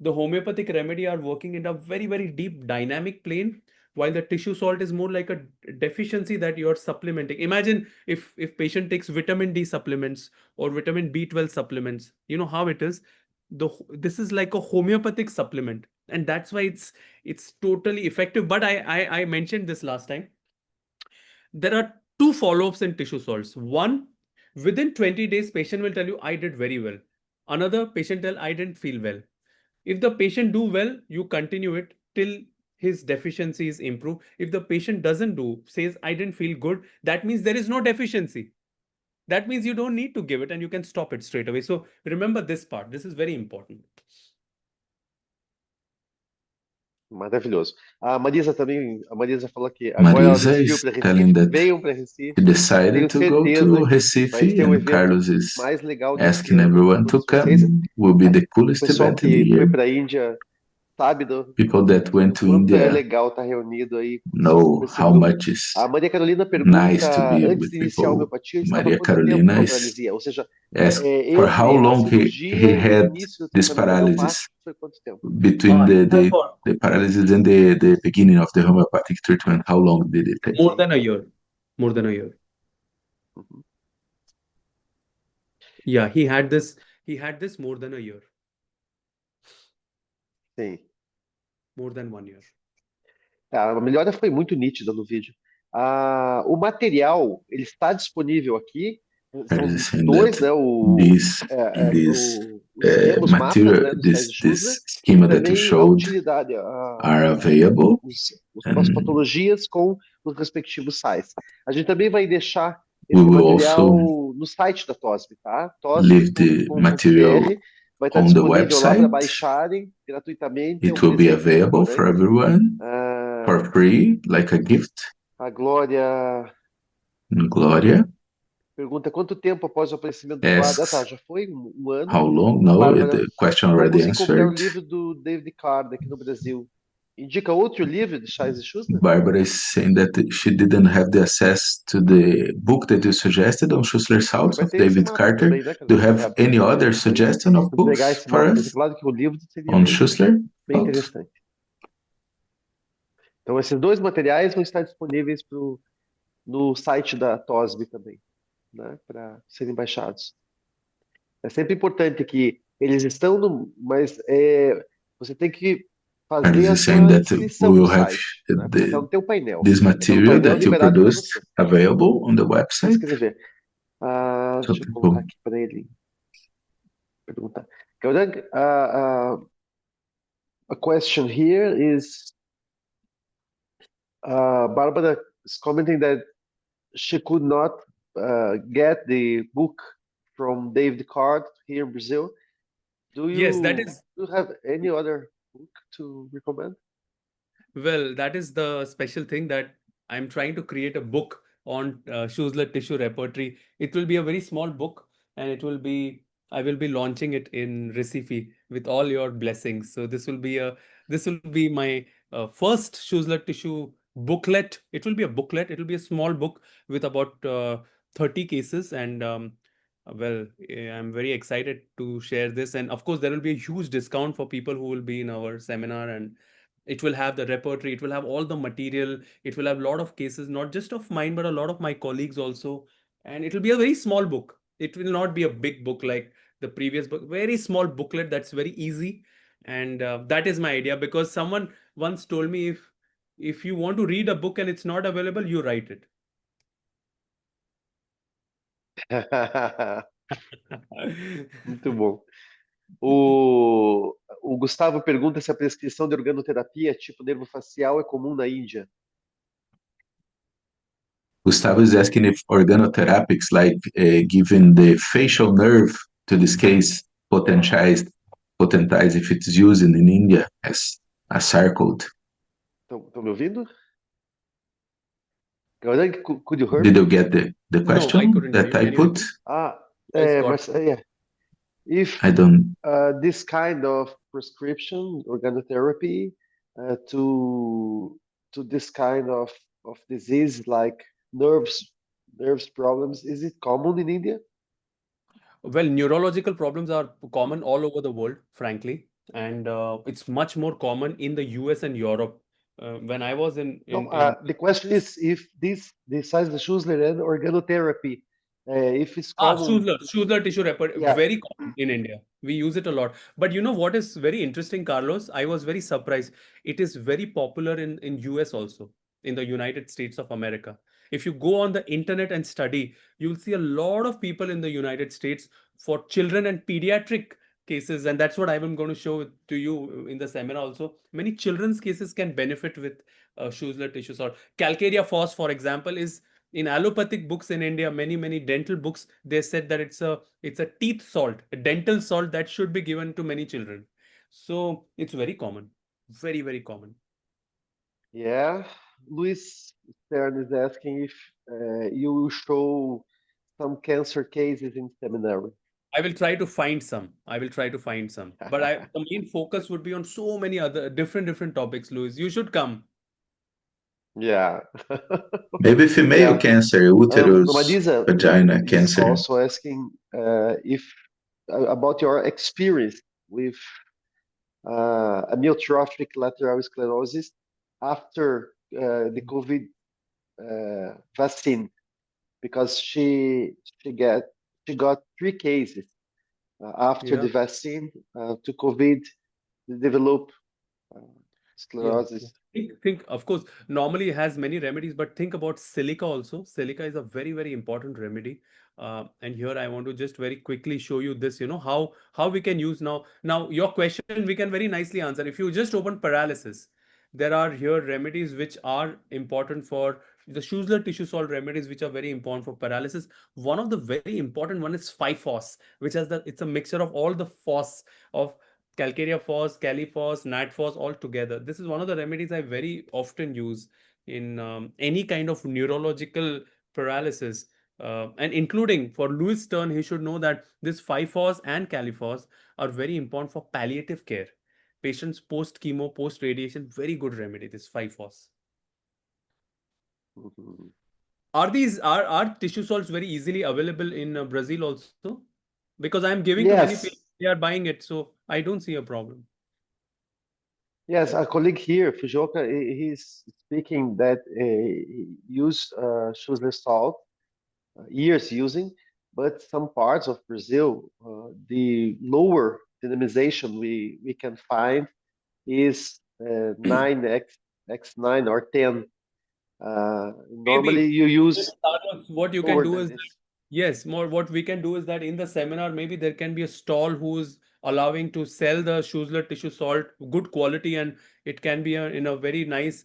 homeopathic remedy are working in a very, very deep dynamic plane, while the tissue salt is more like a deficiency that you're supplementing. Imagine if patient takes vitamin D supplements or vitamin B12 supplements, you know how it is. This is like a homeopathic supplement, and that's why it's totally effective. But I mentioned this last time. There are two follow-ups in tissue salts. One, within 20 days, patient will tell you, I did very well. Another patient tell, I didn't feel well. If the patient do well, you continue it till his deficiencies improve. If the patient doesn't do, says, I didn't feel good, that means there is no deficiency. That means you don't need to give it and you can stop it straight away. So remember this part. This is very important. Maravilhoso. A Marisa falou que agora ela Marisa decidiu is para telling Recife, that venham para he Recife. decided Tenho to go to certeza que vai Recife, ser o and evento Carlos is mais legal desse asking ano para everyone to todos vocês. come. Will be the O coolest pessoal event in the que foi year. para a Índia sabe People that went to quanto é India legal estar reunido aí know com esse how grupo. much is A Maria Carolina nice to pergunta, be antes with de iniciar a people. homeopatia, ele estava Maria quanto tempo com Carolina a is paralisia? Ou seja, asked for how entre a long he cirurgia e o had início do this tratamento paralysis homeopático, foi quanto tempo? between He had for the paralysis and the beginning of the homeopathic treatment. How long did it take? more than a year. More than a year. Uhum. Yeah, he had this more than a year. Sim. More than 1 year. A melhora foi muito nítida no vídeo. O material, ele está disponível aqui. São Carlos is saying dois, that né? these Os esquemas, os mapas, material, né? Do Sais Schussler. this E schema that you também a showed utilidade, are available, as and patologias com os respectivos sais. A gente também vai deixar we esse will also material no site da TOSB, tá? leave the material tosb.com.br. Vai estar on the disponível lá para website. baixarem gratuitamente. É um It will be presente para available Orang. for everyone for free, like a gift. A Glória Glória pergunta quanto tempo após o aparecimento do quadro? asks Já foi um ano. how long? A No, Bárbara, the question como already se encontrar o answered. livro do David Card aqui no Brasil? Indica outro livro de Sais e Schussler? Barbara is saying that she didn't have the access to the book that you suggested on Schussler's Você House vai of ter esse David mapa Carter. também, né, Do you Carolina? have any other suggestion of Pegar books esse for mapa us quadriculado, que o livro seria on bem, Schussler? bem interessante. Então, esses dois materiais vão estar disponíveis no site da TOSB também, né, para serem baixados. É sempre importante que eles estão no, mas você tem que fazer Carlos a is saying sua that we inscrição no will have site, né, para entrar no teu painel. this Vai estar no material painel that you liberado para produced você. available on the Vou website. escrever. So Deixa eu colocar people, aqui para ele perguntar. Gaurang, a question here is Barbara is commenting that she could not get the book from David Card here in Brazil. Do Yes, that you is have any other book to recommend? Well, that is the special thing that I'm trying to create a book on Schussler tissue repertory. It will be a very small book, and I will be launching it in Recife with all your blessings. So this will be my first Schussler tissue booklet. It will be a booklet. It will be a small book with about 30 cases, and I'm very excited to share this. And of course, there will be a huge discount for people who will be in our seminar, and it will have the repertory, it will have all the material, it will have a lot of cases, not just of mine but a lot of my colleagues also. And it will be a very small book, it will not be a big book like the previous book, very small booklet that's very easy. And that is my idea, because someone once told me, if you want to read a book and it's not available, you write it. Muito bom. O Gustavo pergunta se a prescrição de organoterapia tipo nervo facial é comum na Índia. Gustavo is asking if organotherapics, like giving the facial nerve to this case, potentize if it's used in India as a sarcode. Estão me ouvindo? Gaurang, could you hear Did me? you get the No, I question couldn't hear that you. I Can you hear put? me? Guys got Mas if I don't. this kind of prescription, organotherapy, to this kind of disease like nerves problems, is it common in India? Well, neurological problems are common all over the world, frankly, and it's much more common in the US and Europe. When I was No, in the question US, is if this size the Schussler and organotherapy, if it's common. Schussler tissue repair, Yeah. very common in India. We use it a lot. But you know what is very interesting, Carlos? I was very surprised. It is very popular in US also, in the United States of America. If you go on the internet and study, you'll see a lot of people in the United States for children and pediatric cases, and that's what I'm going to show to you in the seminar also. Many children's cases can benefit with Schussler tissue salt. Calcarea phos, for example, is in allopathic books in India, many dental books, they said that it's a teeth salt, a dental salt that should be given to many children. So it's very common, very common. Yeah, Luis Stern is asking if you will show some cancer cases in seminary. I will try to find some. I will try to find some. But the main focus would be on so many other different topics, Louis. You should come. Yeah. Maybe female Yeah. cancer, uterus, Madisa vagina is cancer. also asking if about your experience with amyotrophic lateral sclerosis after the COVID vaccine, because she got 3 cases after Yeah. the vaccine to COVID, develop uh, Yeah. sclerosis. Think, of course, normally it has many remedies, but think about silica also. Silica is a very important remedy. And here I want to just very quickly show you this, how we can use now. Now, your question we can very nicely answer. If you just open paralysis, there are here remedies which are important for the Schussler tissue salt remedies, which are very important for paralysis. One of the very important one is 5-phos, which has it's a mixture of all the phos of Calcarea phos, Caliphos, Natphos all together. This is one of the remedies I very often use in any kind of neurological paralysis. And including for Louis Stern, he should know that this 5-phos and Caliphos are very important for palliative care. patients post chemo, post radiation, very good remedy, this 5-FOS. Mhm. Are tissue salts very easily available in Brazil also? Because I'm giving to many patients, Yes, they are buying it, so I don't see a problem. yes, a colleague here, Fujioka, he's speaking that he used Schussler salt, years using, but some parts of Brazil, the lower dynamization we can find is 9x, X9 or 10. Normally Maybe you use Carlos, what you can lower do than is that, this. yes, more what we can do is that in the seminar, maybe there can be a stall who's allowing to sell the Schussler tissue salt, good quality, and it can be in a very nice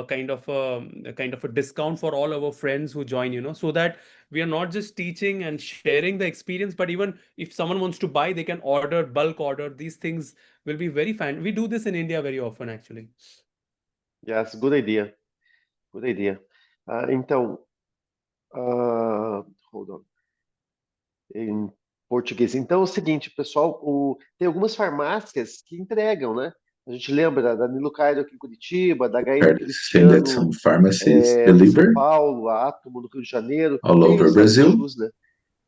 kind of a discount for all our friends who join, so that we are not just teaching and sharing the experience, but even if someone wants to buy, they can order, bulk order. These things will be very fine. We do this in India very often, actually. Yes, good idea. Good idea. Então, hold on. Em português. Então é o seguinte, pessoal, tem algumas farmácias que entregam, né? A gente lembra da Nilucairo aqui em Curitiba, da HN Saying that Cristiano some pharmacies em São deliver Paulo, a Átomo no Rio de Janeiro, all tem o over Sais Brazil Schussler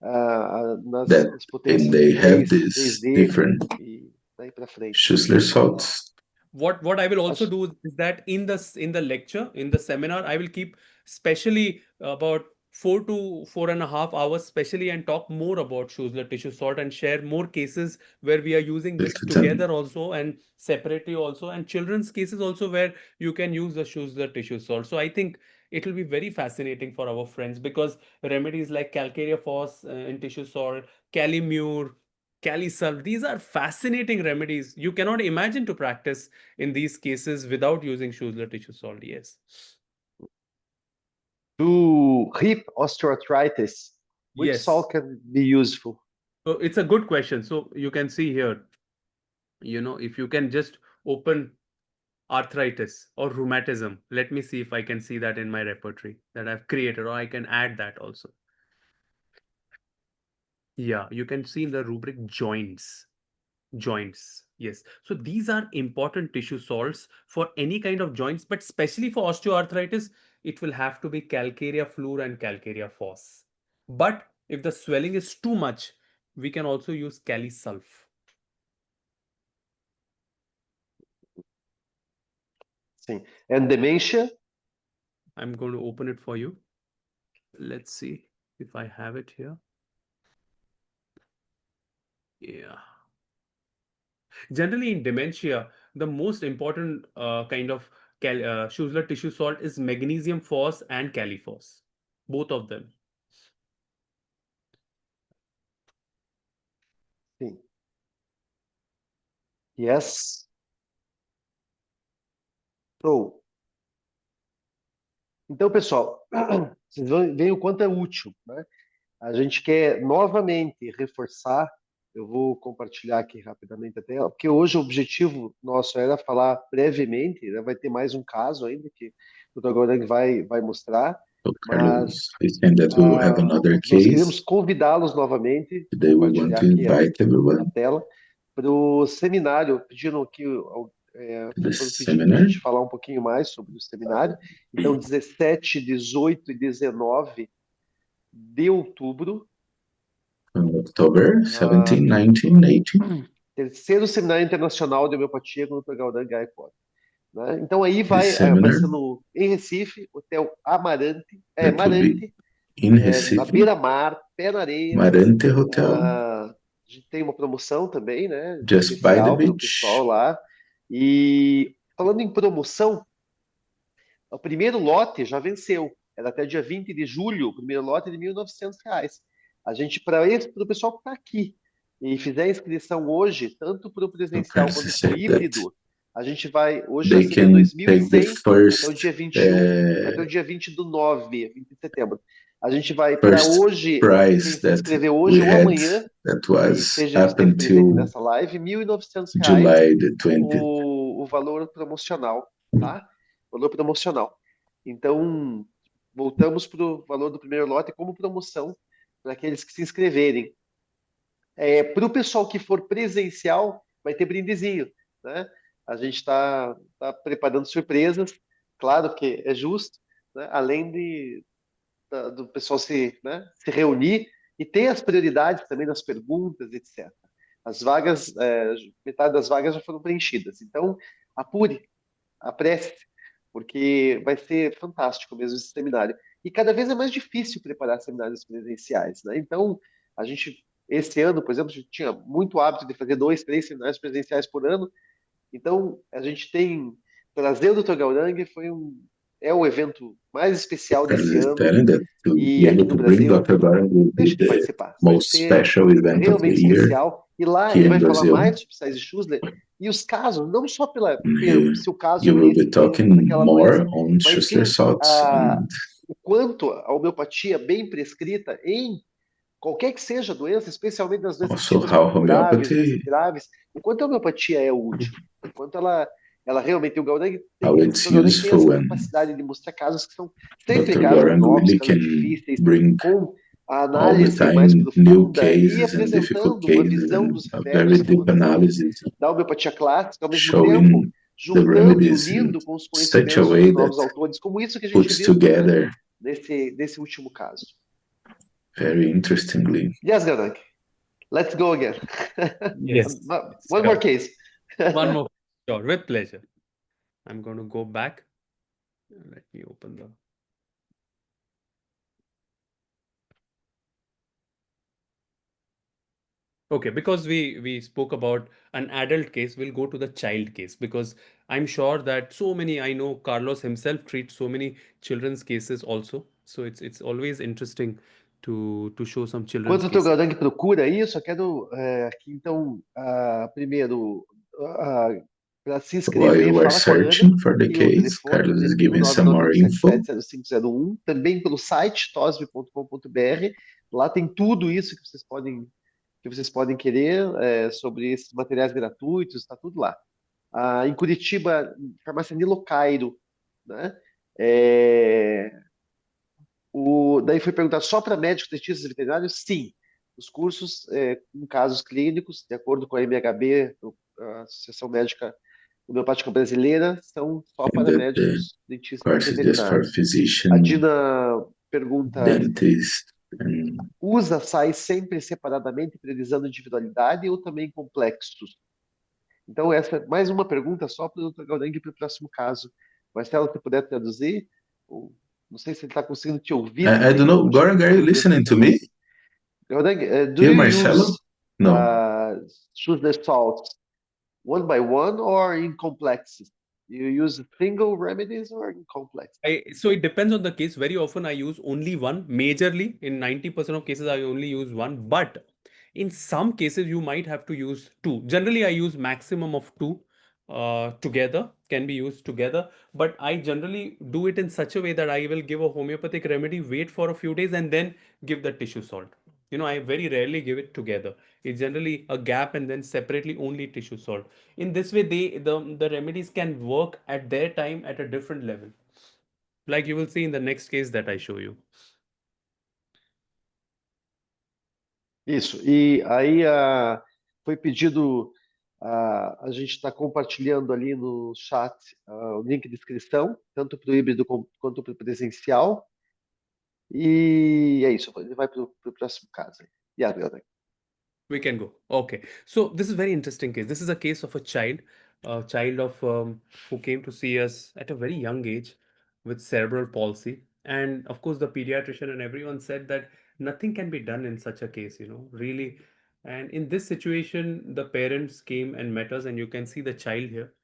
that nas and potências they have 3, this 3D different e daí para frente. Schussler salts. What I will also Acho- do is that in the lecture, in the seminar, I will keep specially about 4 to 4.5 hours specially, and talk more about Schussler tissue salt and share more cases where we are using Like this to them. together also and separately also, and children's cases also where you can use the Schussler tissue salt. So I think it will be very fascinating for our friends, because remedies like calcarea phos in tissue salt, calimure, calisol, these are fascinating remedies. You cannot imagine to practice in these cases without using Schussler tissue salt. Yes. To hip osteoarthritis, which Yes. salt can be useful? So it's a good question. So you can see here, if you can just open arthritis or rheumatism, let me see if I can see that in my repertory that I've created, or I can add that also. Yeah, you can see in the rubric joints. Joints. Yes. So these are important tissue salts for any kind of joints, but especially for osteoarthritis, it will have to be calcarea fluor and calcarea phos. But if the swelling is too much, we can also use calisulf. Sim. And dementia? I'm going to open it for you. Let's see if I have it here. Yeah. Generally, in dementia, the most important kind of Schussler tissue salt is magnesium phos and caliphos, both of them. Sim. Yes. So, então, pessoal, vocês veem o quanto é útil, né? A gente quer novamente reforçar. Eu vou compartilhar aqui rapidamente a tela, porque hoje o objetivo nosso era falar brevemente, né? Vai ter mais um caso ainda que o Dr. Gorang vai mostrar, So mas Carlos is saying that we will have another nós queríamos case. convidá-los novamente, Today we want compartilhar to aqui invite a everyone tela, para o seminário, pedindo aqui, to the foram pedindo para a seminar gente falar um pouquinho mais sobre o seminário. Então, 17, 18 e 19 de outubro, on October 17, 19, 18. terceiro seminário internacional de homeopatia com o Dr. Galdan Gaipod. Né? Então aí This vai seminar ser em Recife, Hotel that will be Marante, in na Recife, beira-mar, pé na areia. Marante Hotel, A gente tem uma promoção também, né? just by the Especial para o pessoal beach. lá. E falando em promoção, o primeiro lote já venceu. Era até dia 20 de julho, o primeiro lote de R$ 1.900. A gente, para o pessoal que está aqui e fizer a inscrição hoje, tanto para o So presencial Carlos quanto is para o saying that híbrido, a gente vai, hoje já they seria can take the 2.100 até o first dia 21, até o dia 20 do 9, 20 de setembro. A gente vai, para first hoje, quem prize se that inscrever hoje we ou had amanhã, that e was up esteve presente until nessa live, R$ 1.900 July the 20th. o valor promocional, tá? Valor promocional. Então, voltamos para o valor do primeiro lote como promoção para aqueles que se inscreverem. Para o pessoal que for presencial, vai ter brindezinho, né? a gente tá preparando surpresas, claro que é justo, né? Além do pessoal se reunir e ter as prioridades também nas perguntas, etc. As vagas, metade das vagas já foram preenchidas. Então, apure, apresse, porque vai ser fantástico mesmo esse seminário. E cada vez é mais difícil preparar seminários presenciais, né? Então, a gente, esse ano, por exemplo, a gente tinha muito hábito de fazer 2, 3 seminários presenciais por ano. Então, a gente tem trazer o Dr. Gaurang é o evento mais especial Carlos desse is ano telling that to e be aqui able no to bring Brasil. Dr. Goran will be Deixe de the participar. Vai most ser special event of the realmente year especial. E lá here ele in vai falar Brazil. mais sobre Sais e Schussler e os casos, não só And you, se o caso you é will be esse mesmo, talking daquela more doença, on mas Schussler sim salts, on o quanto a homeopatia bem prescrita em qualquer que seja a doença, especialmente nas doenças also tidas how como graves, homeopathy, doenças graves, o quanto a homeopatia é útil, o quanto ela realmente, how o it's Dr. Gaudeng tem essa useful, and capacidade de mostrar casos que são sempre Dr. casos Goran novos, really casos can difíceis, bring com a all the análise mais time new profunda e cases and difficult apresentando uma cases visão and dos a very remédios, com uma deep visão analysis, da homeopatia clássica, ao mesmo tempo showing the juntando e remedies in unindo com os such a conhecimentos dos way that novos autores, como isso que a gente puts viu, né, together nesse último caso. very interestingly. Yes, Gaudeng. Let's go again. Yes, One more sure. case. One more, sure, with pleasure. I'm going to go back. Let me open the. Okay, because we spoke about an adult case, we'll go to the child case because I'm sure that so many, I know Carlos himself treats so many children's cases also. So it's always interesting to show some Enquanto children's o teu cases. Gaudang procura isso, eu quero aqui então, primeiro, para se While inscrever, you are fala com a Ana, searching for the aqui o case, telefone, Carlos is DDD giving some more info. 19917700501, também pelo site tosb.com.br. Lá tem tudo isso que vocês podem querer sobre esses materiais gratuitos, está tudo lá. Em Curitiba, farmácia Nilo Cairo, né? É, daí foi perguntado só para médicos, dentistas e veterinários? Sim. Os cursos, com casos clínicos, de acordo com a MHB, a Associação Médica Homeopática Brasileira, são só And para that the médicos, dentistas e course is just for veterinários. A physician, Dina pergunta: dentist, and usa sais sempre separadamente, priorizando individualidade ou também complexos? Então, essa é mais uma pergunta só para o Dr. Gaudengue para o próximo caso. Marcelo, se puder traduzir, ou, não sei se ele está conseguindo te ouvir I don't também, know. Goran, are you vamos ver se ele listening to me? traduz. Gaudengue, do Here, you Marcelo? use No. choose the salts one by one or in complexes? You use single remedies or in complex? So it depends on the case. Very often I use only one. Majorly, in 90% of cases, I only use one. But in some cases, you might have to use two. Generally, I use maximum of two together, can be used together. But I generally do it in such a way that I will give a homeopathic remedy, wait for a few days, and then give the tissue salt. I very rarely give it together. It's generally a gap and then separately only tissue salt. In this way, the remedies can work at their time at a different level, like you will see in the next case that I show you. Isso. E aí foi pedido, a gente está compartilhando ali no chat o link de inscrição, tanto para o híbrido quanto para o presencial. E é isso, ele vai para o próximo caso. Yeah, Gaudeng. We can go. Okay. So this is very interesting case. This is a case of a child of who came to see us at a very young age with cerebral palsy. And of course, the pediatrician and everyone said that nothing can be done in such a case, really. And in this situation, the parents came and met us, and you can see the child here.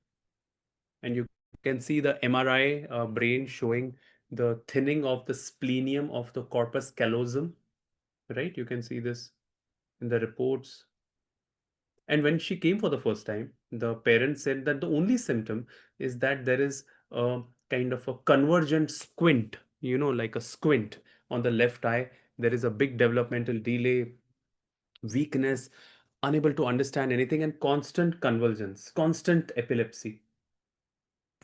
And you can see the MRI brain showing the thinning of the splenium of the corpus callosum, right? You can see this in the reports. And when she came for the first time, the parents said that the only symptom is that there is a kind of a convergent squint, like a squint on the left eye. There is a big developmental delay, weakness, unable to understand anything, and constant convulsions, constant epilepsy,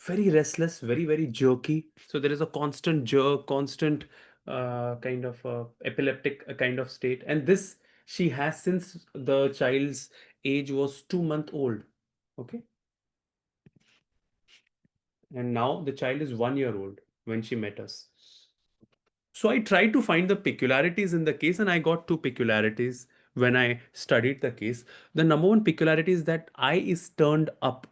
very restless, very, very jerky. So there is a constant jerk, constant kind of epileptic kind of state. And this she has since the child's age was 2 months old. Okay. and now the child is 1 year old when she met us. So I tried to find the peculiarities in the case, and I got two peculiarities when I studied the case. The number one peculiarity is that eye is turned up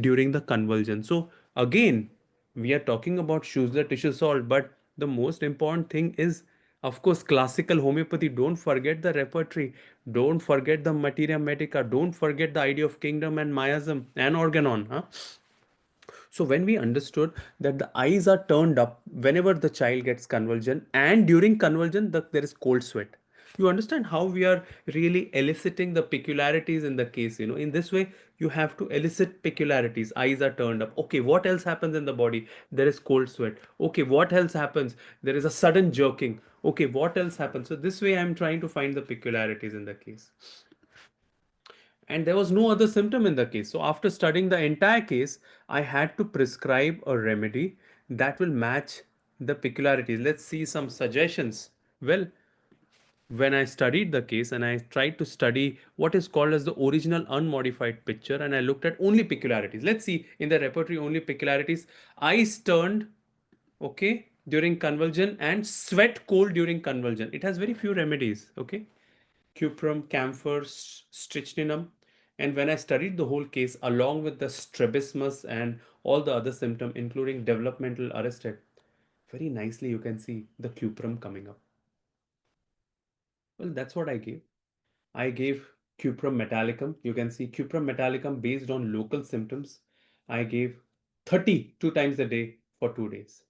during the convulsion. So again, we are talking about Schussler tissue salt, but the most important thing is, of course, classical homeopathy. Don't forget the repertory. Don't forget the materia medica. Don't forget the idea of kingdom and miasm and organon. Huh? So when we understood that the eyes are turned up whenever the child gets convulsion, and during convulsion there is cold sweat, you understand how we are really eliciting the peculiarities in the case. In this way you have to elicit peculiarities. Eyes are turned up. Okay, what else happens in the body? There is cold sweat. Okay, what else happens? There is a sudden jerking. Okay, what else happens? So this way I'm trying to find the peculiarities in the case, and there was no other symptom in the case. So, after studying the entire case, I had to prescribe a remedy that will match the peculiarities. Let's see some suggestions. Well, when I studied the case and I tried to study what is called as the original unmodified picture, and I looked at only peculiarities. Let's see in the repertory only peculiarities. Eyes turned, okay, during convulsion, and sweat cold during convulsion. It has very few remedies, okay. Cuprum, camphor, strychnine. And when I studied the whole case along with the strabismus and all the other symptoms, including developmental arrested, very nicely you can see the cuprum coming up. Well, that's what I gave. I gave cuprum metallicum. You can see cuprum metallicum based on local symptoms. I gave 32 times a day for 2 days.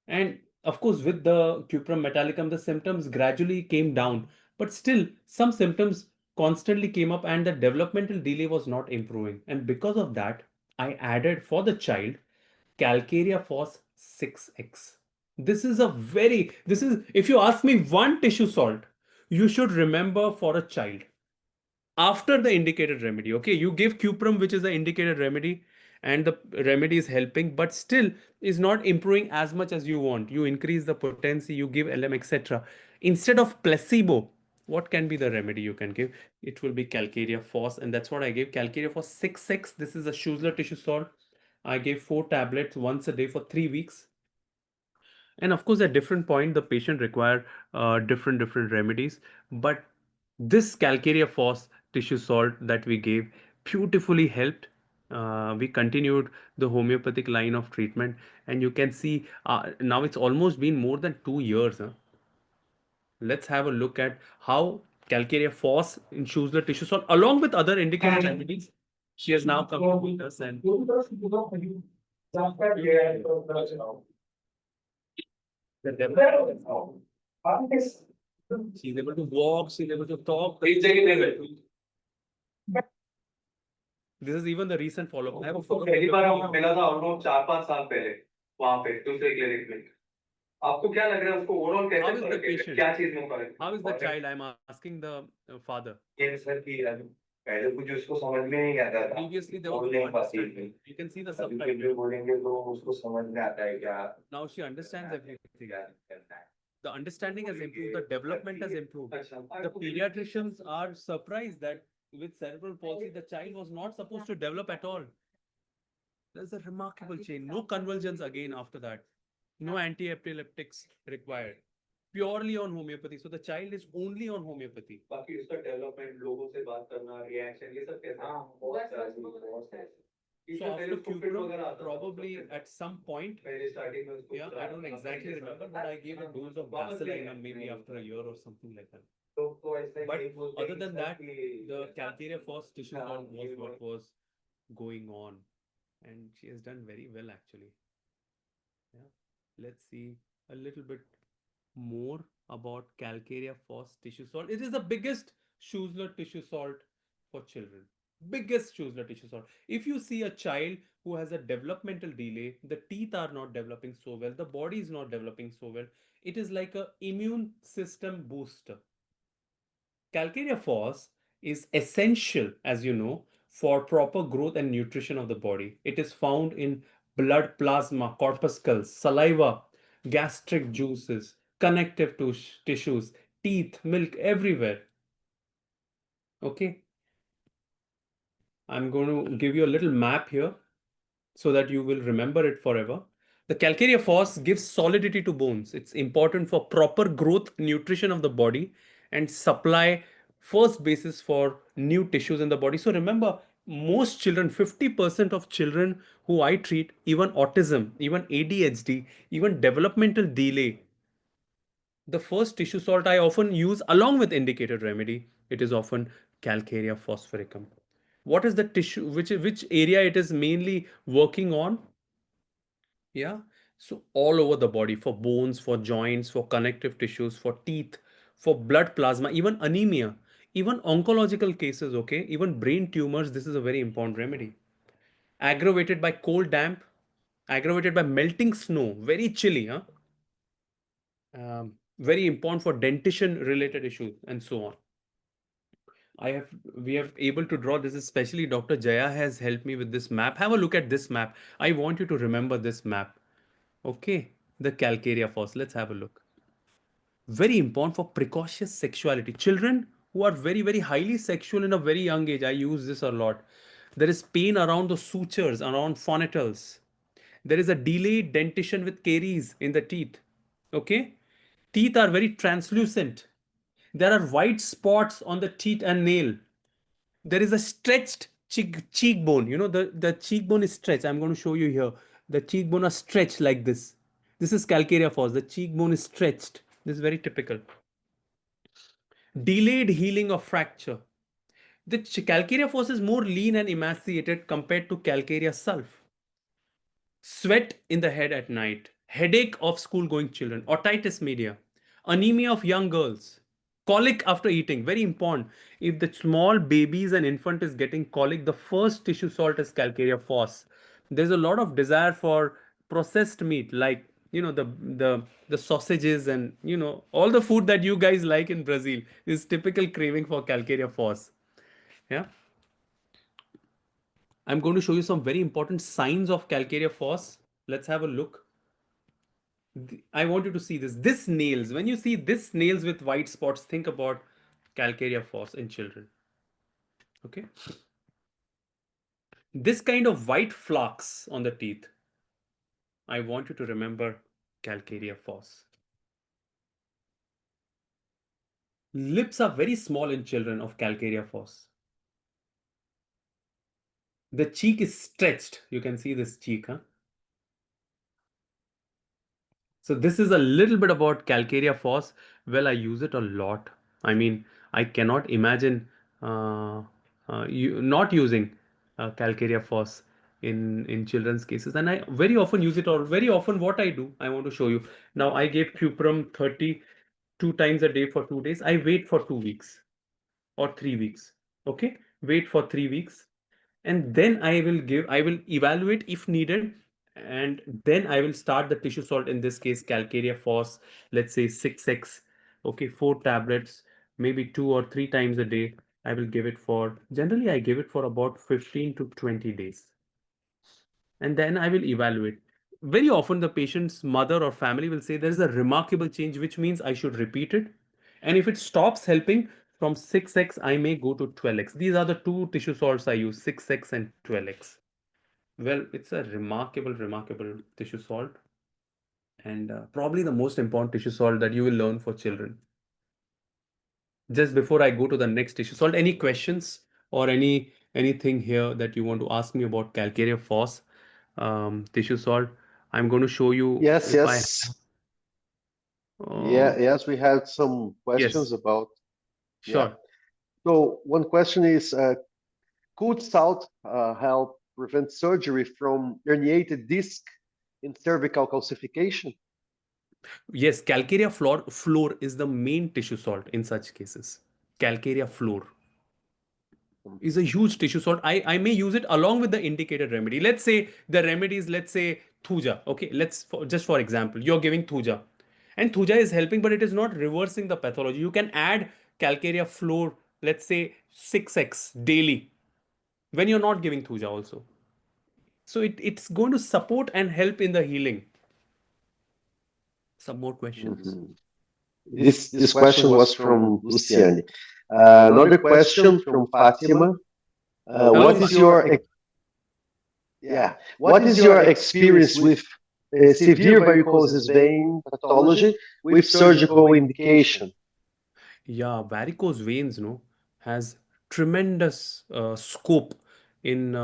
And of course, with the cuprum metallicum, the symptoms gradually came down, but still, some symptoms constantly came up, and the developmental delay was not improving. And because of that, I added for the child Calcarea Phos 6x. This is, if you ask me one tissue salt, you should remember for a child after the indicated remedy. Okay, you give cuprum, which is the indicated remedy, and the remedy is helping, but still is not improving as much as you want. You increase the potency, you give LM, etc. Instead of placebo, what can be the remedy you can give? It will be Calcarea Phos, and that's what I gave. Calcarea Phos 6x. This is a Schussler tissue salt. I gave 4 tablets once a day for 3 weeks. And of course, at different point, the patient require different remedies. But this Calcarea Phos tissue salt that we gave beautifully helped. We continued the homeopathic line of treatment, and you can see now it's almost been more than 2 years. Huh? Let's have a look at how Calcarea Phos in Schussler tissue salt, along with other indicated remedies, she has now come with us, and the development. She's able to walk, she's able to talk. This is even the recent follow-up. I have a उसको follow-up पहली with bar the हमें मिला था almost 4-5 साल पहले वहां पे दूसरे क्लिनिक में। आपको क्या लग रहा है उसको ओवरऑल How कैसे is the फर्क है, patient? क्या चीज में फर्क How is the है? child? I'm asking the father. ये सर की पहले कुछ उसको समझ में नहीं आता था, Previously, there was बोल no नहीं पाती थी। understanding. You can see the अभी कुछ भी subtitle. बोलेंगे तो उसको समझ में आता है क्या Now she understands everything. क्या करना है। The understanding has improved, the development has improved. The pediatricians are surprised that with cerebral palsy, the child was not supposed to develop at all. There's a remarkable change. No convulsions again after that. No anti-epileptics required. Purely on homeopathy. So the child is only on homeopathy. बाकी उसका development, लोगों से बात करना, reaction, ये सब कैसा? हाँ, बहुत है। So after cuprum, probably at some point, yeah, I don't exactly remember, but I gave a dose of bacillinum maybe after a year or something like that. But other than that, the Calcarea Phos tissue salt was what was going on, and she has done very well actually. Yeah, let's see a little bit more about Calcarea Phos tissue salt. It is the biggest Schussler tissue salt for children. Biggest Schussler tissue salt. If you see a child who has a developmental delay, the teeth are not developing so well, the body is not developing so well, it is like a immune system booster. Calcarea phos is essential, as you know, for proper growth and nutrition of the body. It is found in blood plasma, corpuscles, saliva, gastric juices, connective tissues, teeth, milk, everywhere. Okay, I'm going to give you a little map here. so that you will remember it forever. The calcareous phos gives solidity to bones. It's important for proper growth, nutrition of the body, and supply first basis for new tissues in the body. So remember, most children, 50% of children who I treat, even autism, even ADHD, even developmental delay, the first tissue salt I often use along with indicated remedy, it is often calcarea phosphoricum. What is the tissue, which area it is mainly working on? Yeah. So all over the body, for bones, for joints, for connective tissues, for teeth, for blood plasma, even anemia, even oncological cases, okay, even brain tumors, this is a very important remedy. Aggravated by cold damp, aggravated by melting snow, very chilly, huh? Very important for dentition related issues and so on. We have able to draw this, especially Dr. Jaya has helped me with this map. Have a look at this map. I want you to remember this map. Okay, the calcarea phos. Let's have a look. Very important for precocious sexuality. Children who are very, very highly sexual in a very young age, I use this a lot. There is pain around the sutures, around phonettals. There is a delayed dentition with caries in the teeth. Okay, teeth are very translucent. There are white spots on the teeth and nail. There is a stretched cheekbone. You know, the cheekbone is stretched. I'm going to show you here. The cheekbone are stretched like this. This is calcarea phos. The cheekbone is stretched. This is very typical. Delayed healing of fracture. The calcarea phos is more lean and emaciated compared to calcarea sulf. Sweat in the head at night, headache of school going children, otitis media, anemia of young girls, colic after eating, very important. If the small babies and infant is getting colic, the first tissue salt is calcarea phos. There's a lot of desire for processed meat, like the sausages, and all the food that you guys like in Brazil is typical craving for calcarea phos. Yeah. I'm going to show you some very important signs of calcarea phos. Let's have a look. I want you to see this. This nails. When you see this nails with white spots, think about calcarea phos in children. Okay. This kind of white flakes on the teeth. I want you to remember calcarea phos. Lips are very small in children of calcarea phos. The cheek is stretched. You can see this cheek, huh? So this is a little bit about calcarea phos. Well, I use it a lot. I mean, I cannot imagine you not using calcarea phos in children's cases, and I very often use it. Or very often, what I do, I want to show you. Now, I gave cuprum 30 2 times a day for 2 days. I wait for 2 weeks or 3 weeks. Okay, wait for 3 weeks, and then I will evaluate if needed, and then I will start the tissue salt, in this case calcarea phos, let's say 6x, okay, 4 tablets, maybe 2 or 3 times a day. I will give it for, generally I give it for about 15 to 20 days, and then I will evaluate. Very often the patient's mother or family will say there is a remarkable change, which means I should repeat it. And if it stops helping from 6x, I may go to 12x. These are the two tissue salts I use, 6x and 12x. Well, it's a remarkable, remarkable tissue salt, and probably the most important tissue salt that you will learn for children. Just before I go to the next tissue salt, any questions or anything here that you want to ask me about calcarea phos tissue salt? I'm going to show you Yes, if I yes. uh, Yeah, yes, we had some questions yes, about, yeah. sure. So one question is, could salt help prevent surgery from herniated disc in cervical calcification? Yes, calcarea floor is the main tissue salt in such cases. Calcarea floor is a huge tissue salt. I may use it along with the indicated remedy. Let's say the remedy is, let's say, thuja. Okay, just for example, you're giving thuja, and thuja is helping, but it is not reversing the pathology. You can add calcarea floor, let's say 6x daily when you're not giving thuja also. So it's going to support and help in the healing. Some more questions? Mhm. This question was from Luciane. Another question from Fatima. Oh, What is your Yeah. What is your experience with severe varicose vein pathology with surgical indication? Yeah, varicose veins, no, has tremendous scope in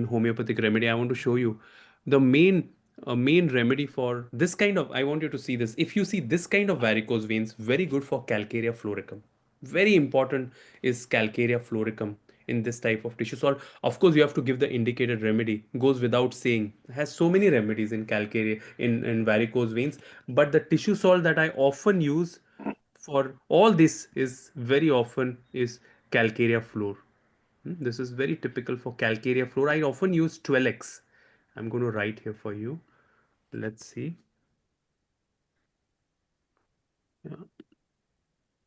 homeopathic remedy. I want to show you the main remedy for this kind of. I want you to see this. If you see this kind of varicose veins, very good for calcarea floricum. Very important is calcarea floricum in this type of tissue salt. Of course, you have to give the indicated remedy. Goes without saying. Has so many remedies in calcarea in varicose veins, but the tissue salt that I often use for all this is very often is calcarea floor. This is very typical for calcarea floor. I often use 12x. I'm going to write here for you. Let's see. Yeah.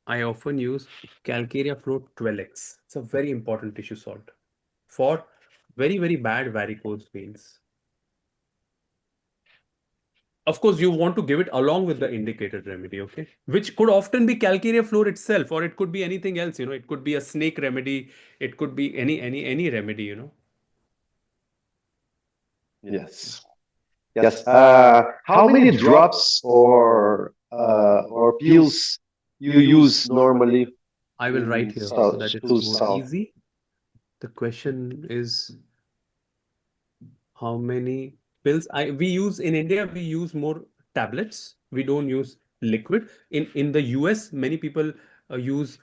I often use calcarea floor 12x. It's a very important tissue salt for very bad varicose veins. Of course, you want to give it along with the indicated remedy, okay? Which could often be calcarea floor itself, or it could be anything else. It could be a snake remedy. It could be any remedy. Yes. Yes. How many drops or pills you use normally I will write in here so salt, that it's shoes more salt? easy. The question is how many pills we use in India. We use more tablets. We don't use liquid. In the US, many people use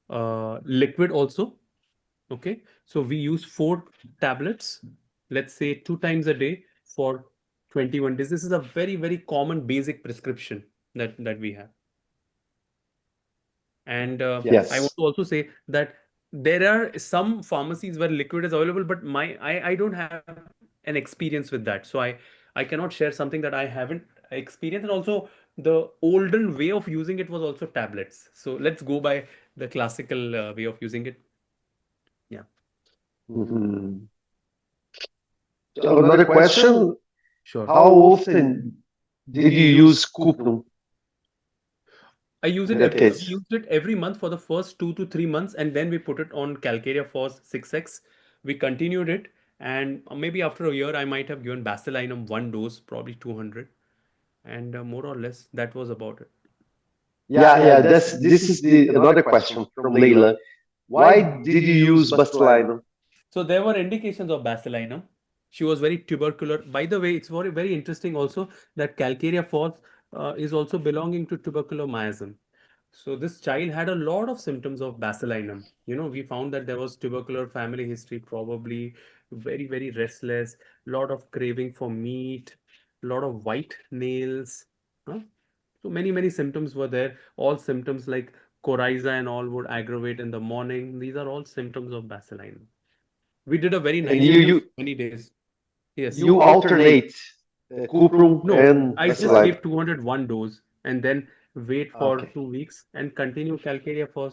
liquid also. Okay, so we use 4 tablets. Let's say 2 times a day for 21 days. This is a very common basic prescription that we have. And I want Yes. to also say that there are some pharmacies where liquid is available, but I don't have an experience with that. So I cannot share something that I haven't experienced. And also the olden way of using it was also tablets. So let's go by the classical way of using it. Yeah, Mhm. So another question: sure. how often did you use cuprum I use in it that every we case? used it every month for the first 2 to 3 months, and then we put it on Calcarea Force 6x. We continued it, and maybe after a year, I might have given Basilinum 1 dose, probably 200, and more or less that was about it. Yeah, yeah. This is the another question from Leila. Why did you use Basilino? So there were indications of Basilinum. She was very tubercular. By the way, it's very interesting also that Calcarea Force is also belonging to tubercular miasm. So this child had a lot of symptoms of basilinum. We found that there was tubercular family history, probably very restless, lot of craving for meat, lot of white nails. Huh? So many symptoms were there. All symptoms like coryza and all would aggravate in the morning. These are all symptoms of basilinum. We did a very And nice you course, you many days. Yes. you alternate cuprum No, and I just Basilino. gave 201 dose and then wait for Okay. 2 weeks and continue Calcarea for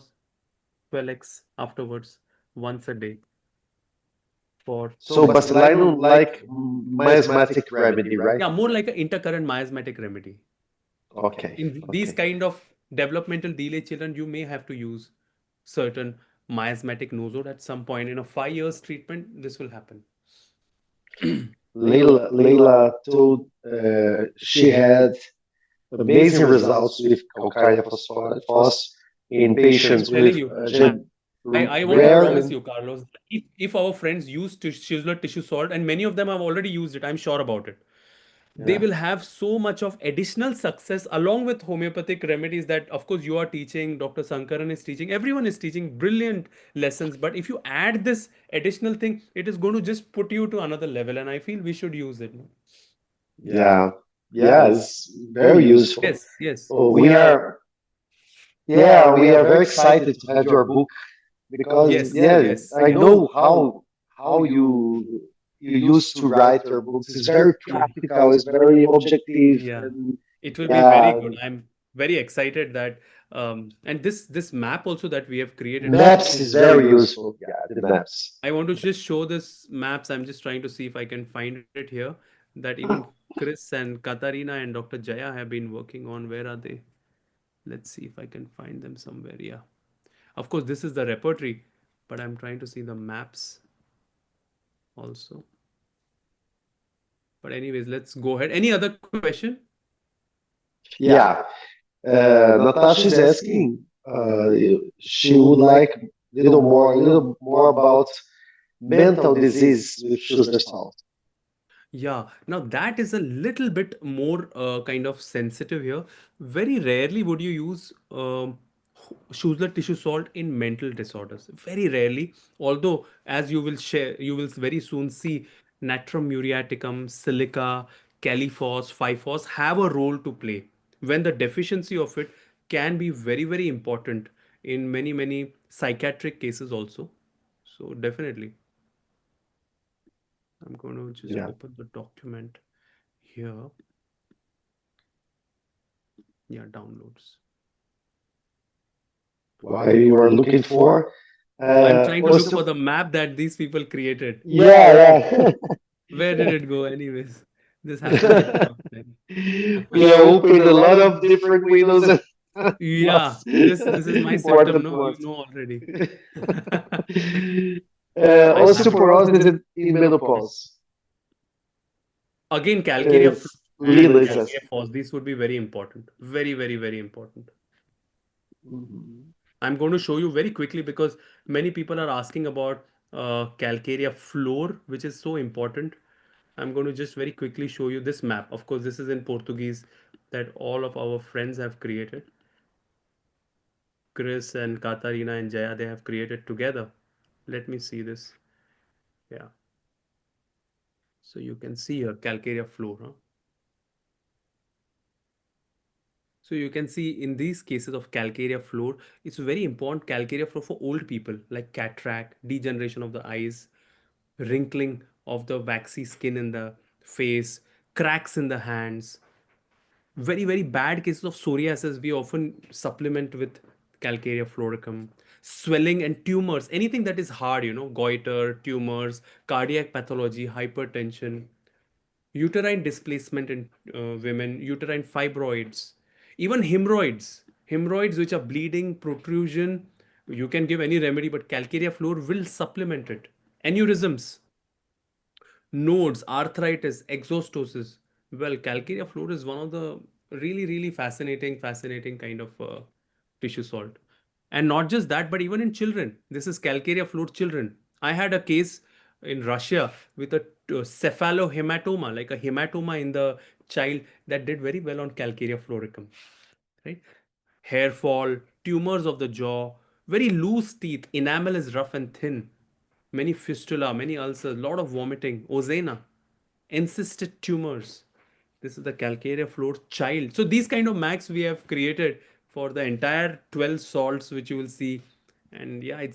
12x afterwards, once a day for, So Basilino like miasmatic remedy, right? yeah, more like an intercurrent miasmatic remedy. Okay. In these Okay. kind of developmental delay children, you may have to use certain miasmatic nosode at some point. In a 5 years treatment, this will happen. Leila told she had amazing results with calcareous phosphorus in I'm patients with telling you, I want to rare promise and you, Carlos, if our friends use Schussler tissue salt, and many of them have already used it, I'm sure about it, they yeah, will have so much of additional success along with homeopathic remedies that, of course, you are teaching, Dr. Sankaran is teaching, everyone is teaching brilliant lessons. But if you add this additional thing, it is going to just put you to another level, and I feel we should use it. No? yeah, yeah, it's very useful. Yes, yes, Oh, we are very excited to have your book because yes, yeah, yes. I know how you used to write your books. It's very practical, it's very objective, Yeah, and it will be very yeah, good. I'm very excited that and this map also that we have created maps is is very useful. Yeah, the maps. I want to just show this maps. I'm just trying to see if I can find it here. That even Chris and Katarina and Dr. Jaya have been working on. Where are they? Let's see if I can find them somewhere. Yeah. Of course, this is the repertory, but I'm trying to see the maps. also. But anyways, let's go ahead. Any other question? Yeah. Natasha is asking, she would like little more about mental disease with Schussler salt. Yeah, now that is a little bit more kind of sensitive here. Very rarely would you use Schussler tissue salt in mental disorders. Very rarely. Although, as you will share, you will very soon see natrum muriaticum, silica, caliphos, phosphos have a role to play. When the deficiency of it can be very, very important in many, many psychiatric cases also. So definitely. I'm going to just Yeah. open the document here. Yeah, downloads. While you are looking for, I'm trying to look for also, the map that these people created. yeah, Where did it go, anyways? This has to take yeah. some time. We are opening a lot of different windows and Yeah, lots this is my symptom. important No, you ones. know already. I have Osteoporosis in menopause. again calcarea Uh, flu and Lina is calcarea asking. phos. These would be very important. Very, very, very important. Mhm. I'm going to show you very quickly because many people are asking about calcarea floor, which is so important. I'm going to just very quickly show you this map. Of course, this is in Portuguese that all of our friends have created. Chris and Katarina and Jaya, they have created together. Let me see this. Yeah. So you can see here calcarea floor. Huh? So you can see in these cases of calcarea floor, it's very important calcarea floor for old people like cataract, degeneration of the eyes, wrinkling of the waxy skin in the face, cracks in the hands. Very, very bad cases of psoriasis, we often supplement with calcarea floricum. Swelling and tumors, anything that is hard, goiter, tumors, cardiac pathology, hypertension, uterine displacement in women, uterine fibroids, even hemorrhoids which are bleeding, protrusion. You can give any remedy, but calcarea floor will supplement it. Aneurysms, nodes, arthritis, exostosis. Well, calcarea floor is one of the really, really fascinating kind of tissue salt. And not just that, but even in children. This is calcarea floor children. I had a case in Russia with a cephalohematoma, like a hematoma in the child that did very well on calcarea floricum, right? Hair fall, tumors of the jaw, very loose teeth, enamel is rough and thin, many fistula, many ulcers, lot of vomiting, ozena, encysted tumors. This is the calcarea floor child. So these kind of max we have created for the entire 12 salts which you will see. And yeah,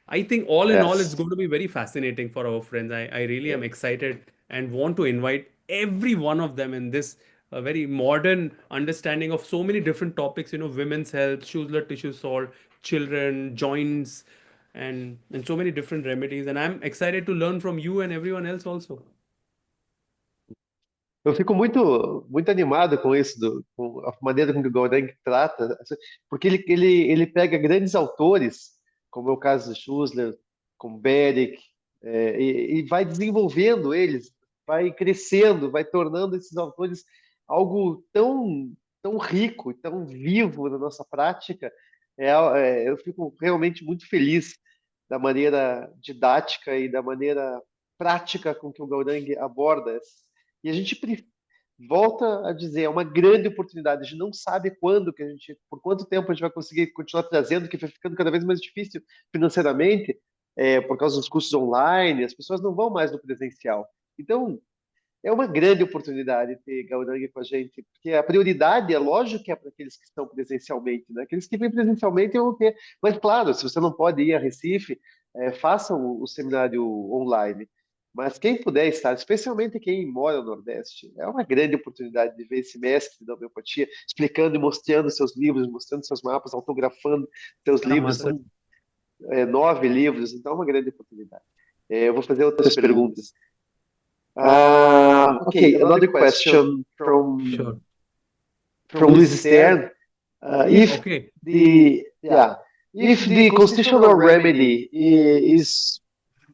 I think all in all, it's Yes. going to be very fascinating for our friends. I really am excited and want to invite every one of them in this very modern understanding of so many different topics, women's health, Schussler tissue salt, children, joints, and so many different remedies. And I'm excited to learn from you and everyone else also. Eu fico muito animado com isso, com a maneira como o Golding trata, porque ele pega grandes autores, como é o caso de Schussler, com Beric, e vai desenvolvendo eles, vai crescendo, vai tornando esses autores algo tão rico, tão vivo na nossa prática. Eu fico realmente muito feliz da maneira didática e da maneira prática com que o Gaudang aborda. E a gente volta a dizer, é uma grande oportunidade. A gente não sabe por quanto tempo a gente vai conseguir continuar trazendo, que vai ficando cada vez mais difícil financeiramente, por causa dos cursos online, as pessoas não vão mais no presencial. Então, é uma grande oportunidade ter Gaurang com a gente, porque a prioridade, é lógico que é para aqueles que estão presencialmente, né? Aqueles que vêm presencialmente vão ter. Mas, claro, se você não pode ir a Recife, faça o seminário online. Mas quem puder estar, especialmente quem mora no Nordeste, é uma grande oportunidade de ver esse mestre da homeopatia explicando e mostrando seus livros, mostrando seus mapas, autografando seus Yeah, livros. Master. São 9 livros, então é uma grande oportunidade. Eu vou fazer outras perguntas. Okay, another question Sure. from Luis Stern. If Okay. if the constitutional remedy is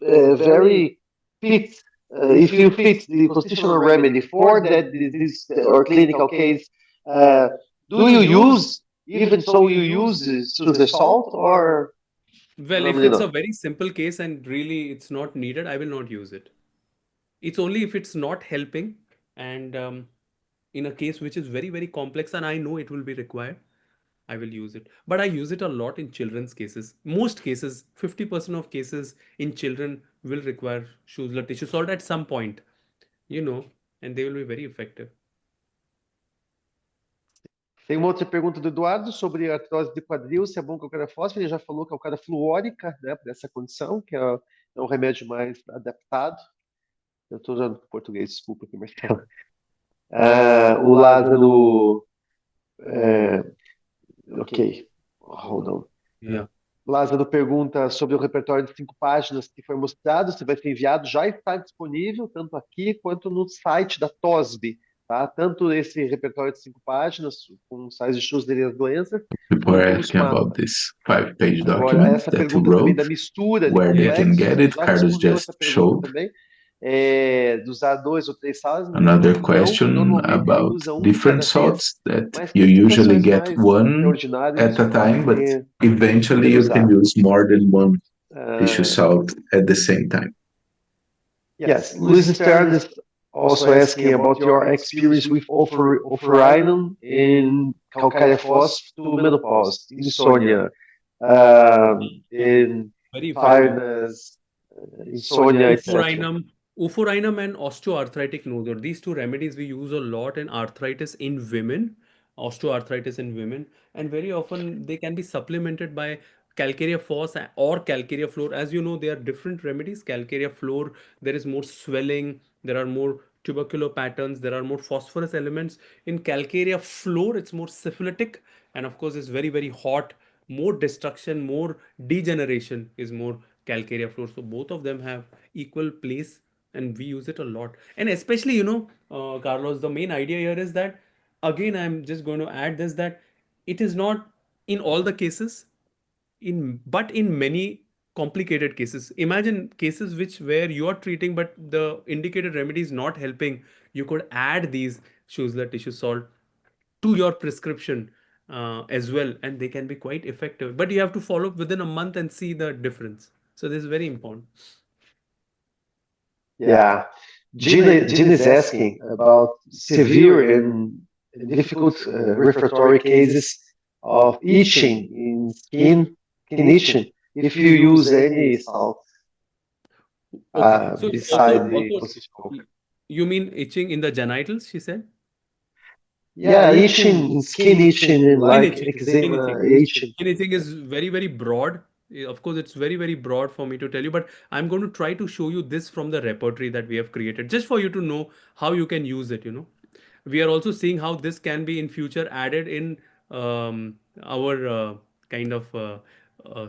very fit, if you fit the constitutional remedy for that disease or clinical case, uh, do you use, even so you use choose the salt or Well, if normally it's a not? very simple case and really it's not needed, I will not use it. It's only if it's not helping and in a case which is very, very complex and I know it will be required, I will use it. But I use it a lot in children's cases. Most cases, 50% of cases in children will require Schussler tissue salt at some point, you know, and they will be very effective. Tem uma outra pergunta do Eduardo sobre a artrose de quadril, se é bom calcária fósforo. Ele já falou que é calcária fluórica, né, para essa condição, que é um remédio mais adaptado. Eu estou usando português, desculpa aqui, Marcelo. O Lázaro. Ok, hold on. Yeah. Lázaro pergunta sobre o repertório de 5 páginas que foi mostrado, se vai ser enviado, já está disponível, tanto aqui quanto no site da TOSB, tá? Tanto esse repertório de 5 páginas, com os sais de Schussler e as doenças, People are quanto os asking about mapas. this 5-page Agora, document essa that you pergunta também wrote, da mistura de where they Yes. can complexos, get ele it. já Carlos respondeu just essa pergunta showed. também. De usar 2 ou 3 salas, Another não, question normalmente ele about usa um de different cada vez, salts that mas you tem usually situações get mais one extraordinárias at a que pode time, but eventually ser you can usado. use more than one tissue Uh, salt at the same time. yes, Luis Stern is also asking about your experience with oferinon in calcareous to menopause, insomnia, in Very effective. tiredness, insomnia, etc. Uforinum and osteoarthritic nodule. These two remedies we use a lot in arthritis in women, osteoarthritis in women, and very often they can be supplemented by calcarea phos or calcarea floor. As you know, there are different remedies. Calcarea floor, there is more swelling, there are more tubercular patterns, there are more phosphorus elements. In calcarea floor, it's more syphilitic, and of course, it's very, very hot, more destruction, more degeneration is more calcarea floor. So both of them have equal place and we use it a lot. And especially, Carlos, the main idea here is that, again, I'm just going to add this, that it is not in all the cases, but in many complicated cases. Imagine cases which where you are treating but the indicated remedy is not helping. You could add these Schussler tissue salt to your prescription as well, and they can be quite effective, but you have to follow up within a month and see the difference. So this is very important. Yeah. Gina is asking about severe and difficult refractory cases of itching in skin itching. If you use any salt Okay, so beside the also constitutional. you mean itching in the genitals, she said? Yeah, itching, skin itching, and Skin like itching, skin eczema itching. itching. Skin itching is very, very broad. Of course, it's very, very broad for me to tell you, but I'm going to try to show you this from the repertory that we have created, just for you to know how you can use it. We are also seeing how this can be in future added in our kind of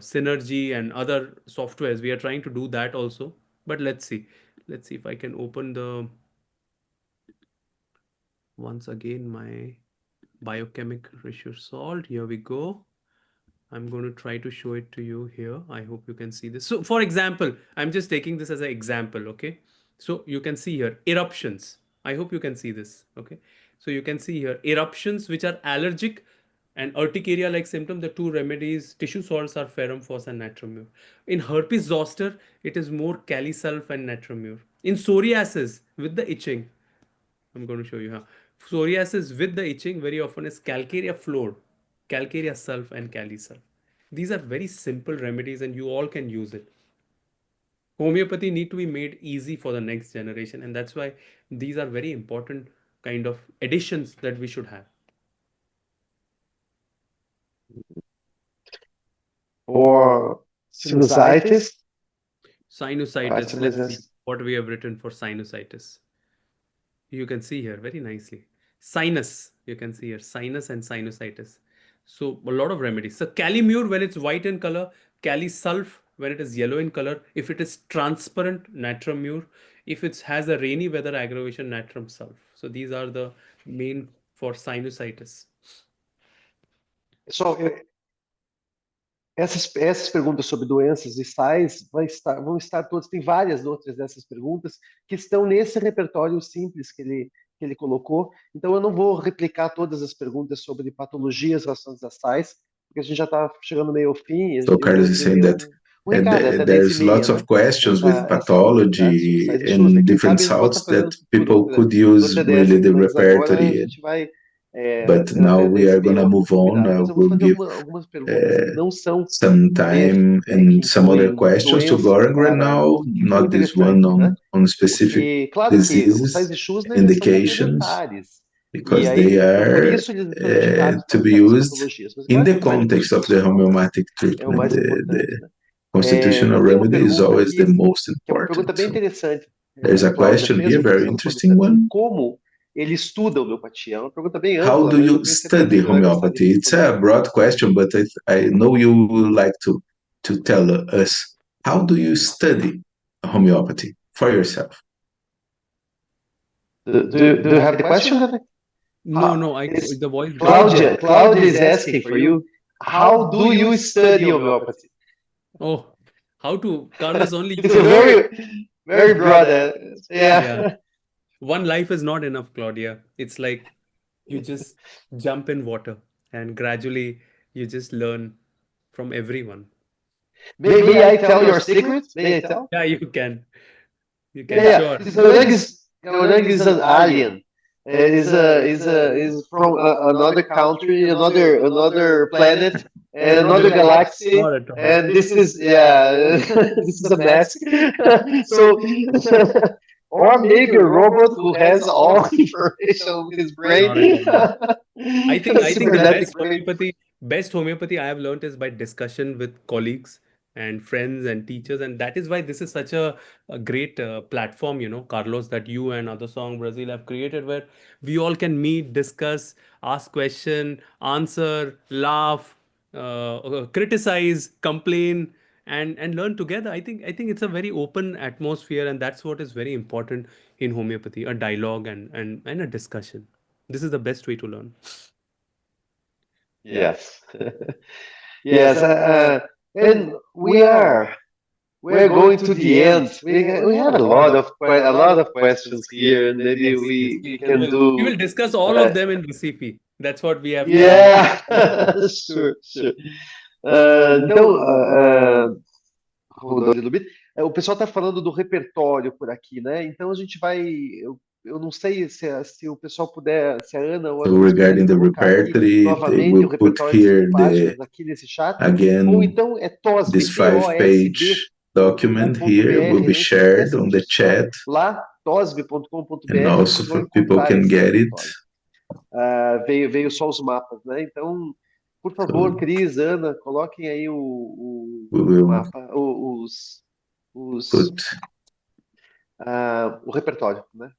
synergy and other softwares. We are trying to do that also, but let's see if I can open the once again my biochemical research salt. Here we go. I'm going to try to show it to you here. I hope you can see this. So for example, I'm just taking this as an example, okay? So you can see here eruptions. I hope you can see this, okay? So you can see here eruptions which are allergic and urticaria like symptom. The two remedies, tissue salts, are ferrum phos and natrimur. In herpes zoster, it is more calisulf and natrimur. In psoriasis with the itching, I'm going to show you how. Psoriasis with the itching very often is calcarea floor, calcarea sulf, and calisulf. These are very simple remedies and you all can use it. Homeopathy need to be made easy for the next generation, and that's why these are very important kind of additions that we should have. For sinusitis. Sinusitis, let's see Sinusitis. what we have written for sinusitis. You can see here very nicely. Sinus, you can see here sinus and sinusitis. So a lot of remedies. So calimure when it's white in color, calisulf when it is yellow in color. If it is transparent, natramure. If it has a rainy weather aggravation, natrum sulf. So these are the main for sinusitis. So Essas perguntas sobre doenças e sais vão estar todas, tem várias outras dessas perguntas que estão nesse repertório simples que ele colocou. Então, eu não vou replicar todas as perguntas sobre patologias relacionadas a sais, porque a gente já está chegando meio ao fim e So eu Carlos is saying dei that um recado, é até 10 e there's lots meia, of né? questions with Essa live, tá? Sobre pathology Sais e Schussler. and Quem different sabe a gente possa salts fazer that no futuro people could outra use really dessas, the mas agora a repertory. gente vai. But Foi now até we 10 e are meia, gonna é o move on. combinado, mas eu vou We'll fazer give algumas perguntas que não são some time que and some other incluem questions to doenças Goran right para now, que são not this one interessantes, né? on specific Porque, claro que o Sais diseases e Schussler and eles são indications, complementares. E because aí, they por are isso eles estão indicados to para be certas used patologias. Mas in claro que the o Sais e context of the Schussler homeopathic é o treatment. mais importante, né? Constitutional Eu tenho uma remedy is pergunta always the aqui, most que é uma important. pergunta bem So interessante. there's A a Cláudia question fez, here, eu queria very saber do ponto de interesting vista assim, one. como ele estuda a homeopatia. É uma pergunta bem How ampla, do mas eu you tenho certeza study que ele vai gostar de homeopathy? It's responder. a broad question, but I know you would like to tell us, how do you study homeopathy for yourself? Do you have the question? No, no, It's the voice dropped. Claudia is asking for you, how do you study homeopathy? Oh, how to, Carlos, only It's you a know. very broad, Yeah. yeah. One life is not enough, Claudia. It's like you just jump in water and gradually you just learn from everyone. May I tell your secret? May I tell? Yeah, you can. You Yeah, can, yeah. sure. Gaurang is an alien. Is from another country, another planet, and another galaxy. Not at all. And this is this is a mess. So, or maybe a robot who has all information with his brain, Not at all. I think the cybernetic brain. best homeopathy I have learned is by discussion with colleagues and friends and teachers, and that is why this is such a great platform, Carlos, that you and Other Song Brazil have created, where we all can meet, discuss, ask question, answer, laugh, criticize, complain, and learn together. I think it's a very open atmosphere, and that's what is very important in homeopathy: a dialogue and a discussion. This is the best way to learn. Yes, yes, and we're going to the end. We have a lot of questions here, and maybe Yes, yes. we We can will we do. will discuss all of them in Recife. That's what we have planned. Yeah, sure, sure. Então, rodando no beat. O pessoal está falando do repertório por aqui, né? Então a gente vai. Eu não sei se o pessoal puder, se a Ana ou a So Luz puderem regarding the colocar aqui repertory, they novamente o will put repertório de here 5 páginas aqui nesse chat, ou again então é TOSB, this 5-page document here will .br, be né? Então não shared pensa on que the é só chat, lá, tosb.com.br, and also vocês vão for people encontrar can esse get it. repertório. Veio só os mapas, né? Então, por So favor, Cris, Ana, coloquem aí we o will mapa, os, put o repertório, né?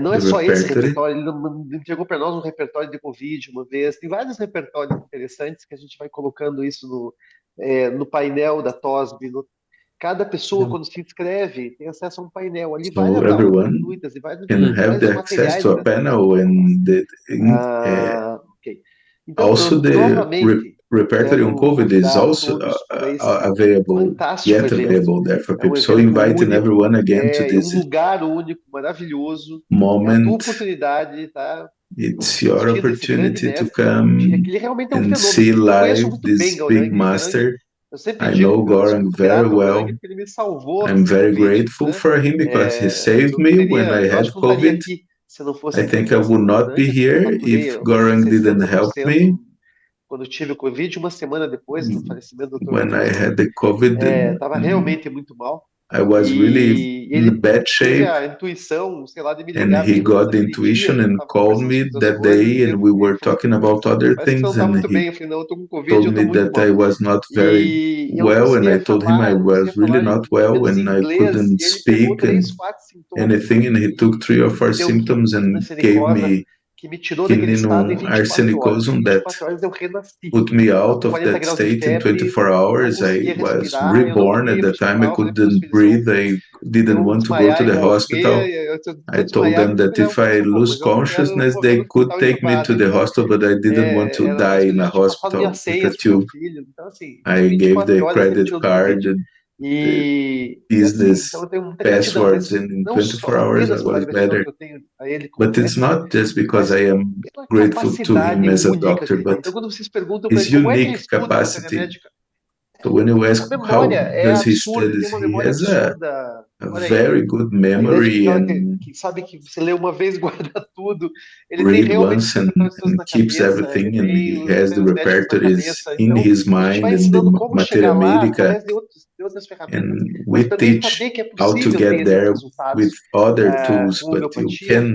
Não the é só esse repertory. repertório, ele entregou para nós um repertório de Covid uma vez. Tem vários repertórios interessantes que a gente vai colocando isso no painel da TOSB. Cada pessoa, Yeah. quando se inscreve, tem acesso a um painel. Ali So várias aulas everyone gratuitas e can have vários the access materiais to a gratuitos panel, para falar. and Ok. Então, also the novamente, repertory on quero COVID is convidar also todos para esse available, fantástico yet evento. available there for É um people. So evento inviting único, everyone again to é um this lugar único, maravilhoso. É a tua moment. oportunidade, tá? It's your Assistindo esse grande opportunity to mestre, come que ele realmente é um and fenômeno. see Eu conheço live muito bem this big Gaurang. master. Eu sempre I digo know que eu sou Goran muito very grato ao Gaurang well. porque ele me salvou I'm do very Covid, grateful né? for him because he saved Eu não me when I eu had acho que não estaria COVID. aqui se não I fosse think I por would not Gaurang. be Eu here if faturei mais de Goran didn't help 60% me quando tive o Covid, uma semana depois do falecimento do Dr. when I Gaurang. had the COVID. Estava realmente muito mal. I was really E in ele bad teve shape, a intuição, sei lá, de me and ligar he bem got the naquele dia, intuition que a gente and estava called conversando me sobre outras that coisas, day, e and we ele were falou, talking about other parece que você não things, está and muito he bem. Eu falei, não, eu estou com Covid, told eu me estou muito that I mal. was not very E eu well, and I told him I comecei a was really falar not mais ou well, menos em and I inglês, couldn't e ele pegou speak and três, quatro sintomas anything, and he took 3 or 4 me deu um kit symptoms de and gave glicenicose me que me tirou daquele estado em quinino 24 horas. Em arsenicosum that 24 horas eu renasci. put me Estava out com of 40 that graus de state in febre, 24 eu não hours. I conseguia was respirar, eu não reborn. At queria ir the para o time, I hospital. Falei para meus couldn't filhos, breathe. I didn't eu vou want to go desmaiar to e the hospital. morrer, eu I vou told desmaiar e them vou that virar if um I cachorrão, lose mas eu não quero consciousness, morrer no they could hospital take me entubado. to the Então, hospital, but I didn't want to eram umas die in coisas, a eu tinha passado hospital minhas with a senhas pro meu tube. filho. Então, assim, em I gave 24 the horas ele credit tirou da minha card, frente. the E assim, então business eu tenho muita gratidão, passwords, mas and in não só 24 hours I apenas pela was gratidão better. que eu tenho a ele como But it's médico, not just because mas I am pela grateful to him capacidade as a única que doctor, ele tem. but Então, quando vocês perguntam para his ele como é que ele unique estuda matéria capacity. médica, So when you a ask memória how é does he absurda, ele tem studies, uma he memória has absurda. a Olha aí, very good a ideia de que, memory aquela and que sabe que você lê uma vez e guarda tudo, ele tem read realmente once esse repertório de coisas and na keeps cabeça, ele everything, and tem he has the os médicos na repertories cabeça. in Então, his a gente mind vai and the ensinando como materia chegar lá medica, através de outras ferramentas, and mas we também teach saber que é how to possível ter get esses there with resultados other tools, com but you homeopatia, can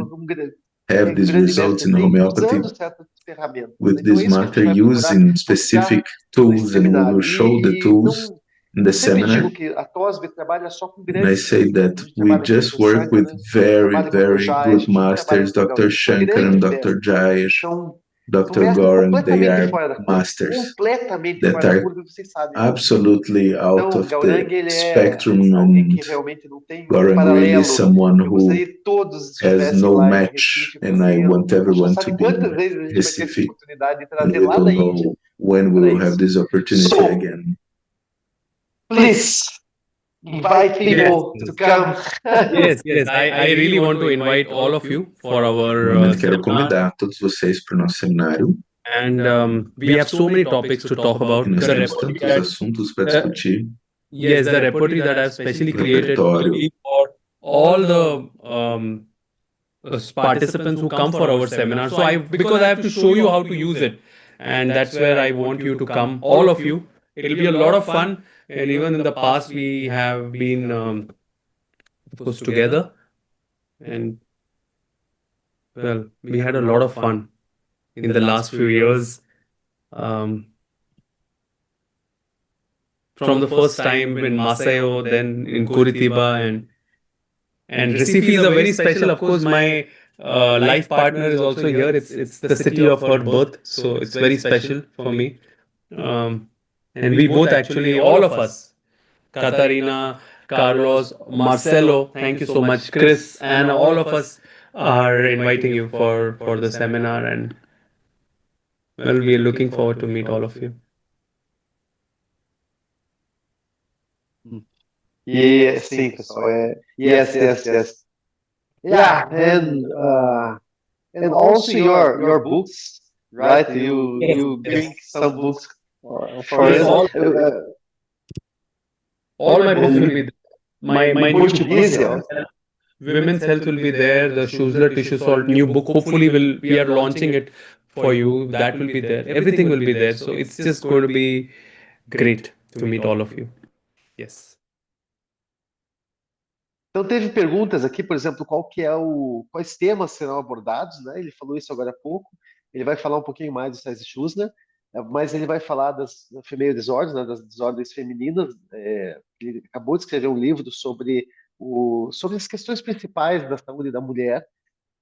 que have um these grande results mestre in tem, homeopathy usando certas ferramentas. Né? with Então, é this isso que a gente matter vai procurar using mostrar specific nesse tools, and we will seminário. show the E tools não, in the eu sempre seminar. digo que a TOSB trabalha só com And I grandes say mestres. that A gente we trabalha com o just Dr. work with Sankara, very, trabalha com o Dr. very Jais, good a gente não trabalha masters, com qualquer Dr. um. São Shankar and grandes Dr. mestres. Jayesh, São Dr. mestres Goran. They completamente are fora da curva. masters Completamente that fora da are curva, vocês sabem disso. absolutely out Então, of the Gaurang, ele é spectrum, alguém and que realmente não tem Goran really is paralelo. someone Eu who gostaria que todos has estivessem no lá em match, Recife and I fazendo. want A gente não everyone to sabe be quantas in vezes a gente vai ter essa Recife, oportunidade de and trazer we lá da don't Índia know when we para will have isso. this opportunity So, again. please invite Yes, people to come. yes. I really want to invite all of you for our Realmente quero seminar. convidar todos vocês para o nosso seminário, And we have so many topics to talk about. e nós The temos repertory tantos that, assuntos para uh, discutir. yes, the repertory that I've specially created will Repertório be for all the participants who come for our seminar. So because I have to show you how to use it, and that's where I want you to come, all of you. It'll be a lot of fun, and even in the past we have been, of course, together, and well, we had a lot of fun in the last few years. Um, from the first time in Masayo, then in Curitiba, and Recife is a very special. Of course, my life partner is also here. It's the city of her birth, so it's very special for me. And we both actually, all of us, Katarina, Carlos, Marcelo, thank you so much, Chris, and all of us are inviting you for the seminar, and well, we are looking forward to meet all of you. E sim, pessoal. Yes, yes, yes. Yeah, and also your books, right? You bring some books for Yes, us. all my books will be there. My new Portuguese, book, Women's Health will be there. The Schussler Tissue Salt new book. Hopefully, we are launching it for you. That will be there. Everything will be there. So it's just going to be great to meet all of you. Yes. Então teve perguntas aqui, por exemplo, quais temas serão abordados, né? Ele falou isso agora há pouco. Ele vai falar um pouquinho mais do Sais Schussler, mas ele vai falar das female disorders, né? Das desordens femininas. Ele acabou de escrever um livro sobre as questões principais da saúde da mulher,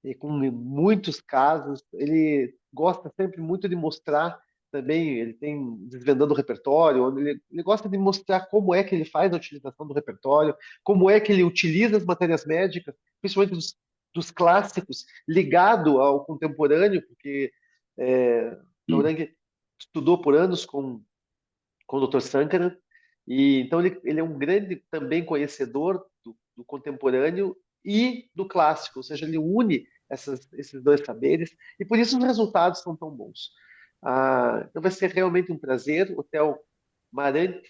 e com muitos casos. Ele gosta sempre muito de mostrar também, ele tem desvendando o repertório, onde ele gosta de mostrar como é que ele faz a utilização do repertório, como é que ele utiliza as matérias médicas, principalmente dos clássicos, ligado ao contemporâneo, porque Gaurang estudou por anos com o Dr. Sankara, e então ele é um grande também conhecedor do contemporâneo e do clássico, ou seja, ele une esses dois saberes, e por isso os resultados são tão bons. Então vai ser realmente um prazer. Hotel Marante,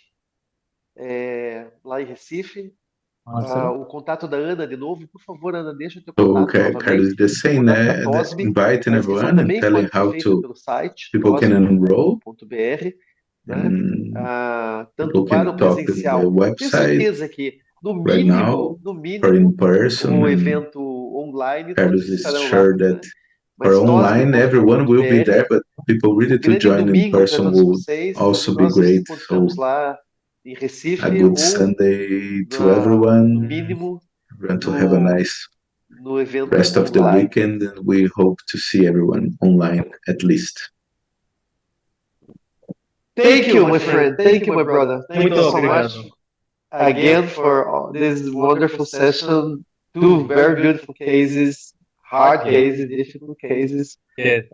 lá em Recife. O contato da Ana de novo. Por favor, Ana, deixa o teu So, contato okay, Carlos, novamente. the O same, contato da né? TOSB. Inviting A inscrição everyone and também telling pode ser how feita to pelo site people can enroll, tosb.br, né? and Tanto people para can o talk in the presencial. Tenho website certeza que, no right now mínimo, no for in mínimo, person, o and evento online, todos Carlos is estarão lá, sure that né? for Mas online everyone will be tosb.com.br, there, but people um really to grande join in domingo para person todos would vocês, e also be nós nos great. So encontramos lá em a Recife good ou, Sunday to no everyone, mínimo, everyone to have a nice no evento Rest of the online. weekend, and we hope to see everyone online at least. Thank you, my friend. Thank you, my brother. Thank Muito you so obrigado. much again for this wonderful session. Two very beautiful cases, hard cases, difficult cases, Yes.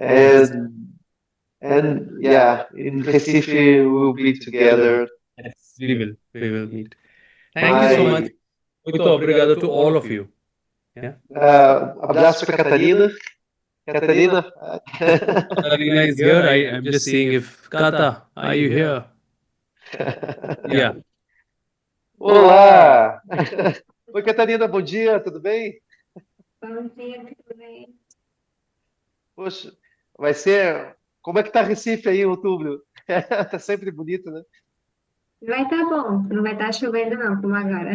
and yeah, in Recife we'll be together. Yes, we will meet. Thank you so much. Muito obrigado to all of you. Yeah. Abraço para Catarina. Catarina. Karina is here. I'm just seeing if Kata, are you here? Yeah. Olá! Oi, Catarina, bom dia, tudo bem? Bom dia, tudo bem? Poxa, vai ser. Como é que tá Recife aí em outubro? Tá sempre bonito, né? Vai estar bom, não vai estar chovendo não, como agora.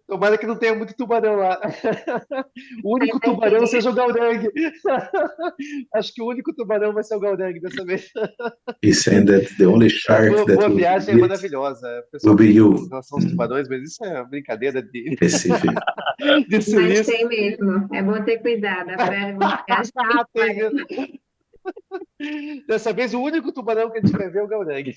Tomara que não tenha muito tubarão lá. O único Vai tubarão ter. seja o Gaurang. Acho que o único tubarão vai ser o Gaurang dessa vez. He's saying that the only shark Boa, that boa will viagem é visit maravilhosa. O will pessoal be brinca you com relação aos in tubarões, mas isso é brincadeira de Recife. de Mas suíço. tem mesmo, é bom ter cuidado, a praia de Boa Viagem tem Tem tubarão. mesmo. Dessa vez, o único tubarão que a gente vai ver é o Gaurang.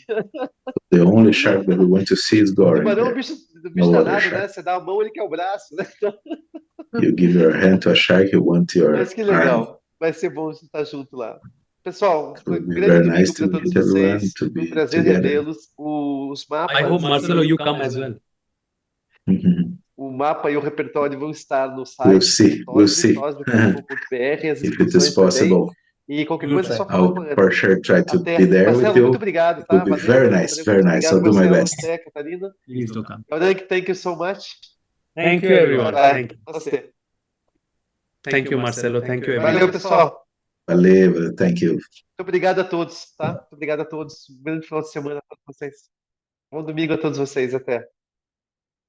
The only shark that we want to see is O Goring tubarão é um there. bicho No other danado, né? shark. Você dá a mão, ele quer o braço, né? You give your hand to a shark, you want your Mas que arm. legal. Vai ser bom estar junto lá. Pessoal, It foi will um be grande very domingo nice para to todos meet everyone, vocês. to Foi um be prazer together. revê-los. Os I hope mapas, Marcelo, you come as well. Mhm. o mapa e o repertório vão estar no We'll site see. We'll see. tosbe.com.br, as If it is inscrições também. possible, E qualquer We'll coisa é try. só falar I'll com a for sure try to be até. there with Marcelo, muito you. obrigado, It tá? will be Valeu, very valeu, nice, valeu. very Muito nice. obrigado, I'll do my Marcelo. best. Até, Catarina. Please do come. Gaurang, thank you so much. Thank you, everyone. Bye. Thank you. Namastê. Thank you, Marcelo. Thank you, Valeu, everyone. pessoal. Valeu, thank you. Muito obrigado a todos, tá? Muito obrigado a todos. Um grande final de semana a todos vocês. Bom domingo a todos vocês. Até.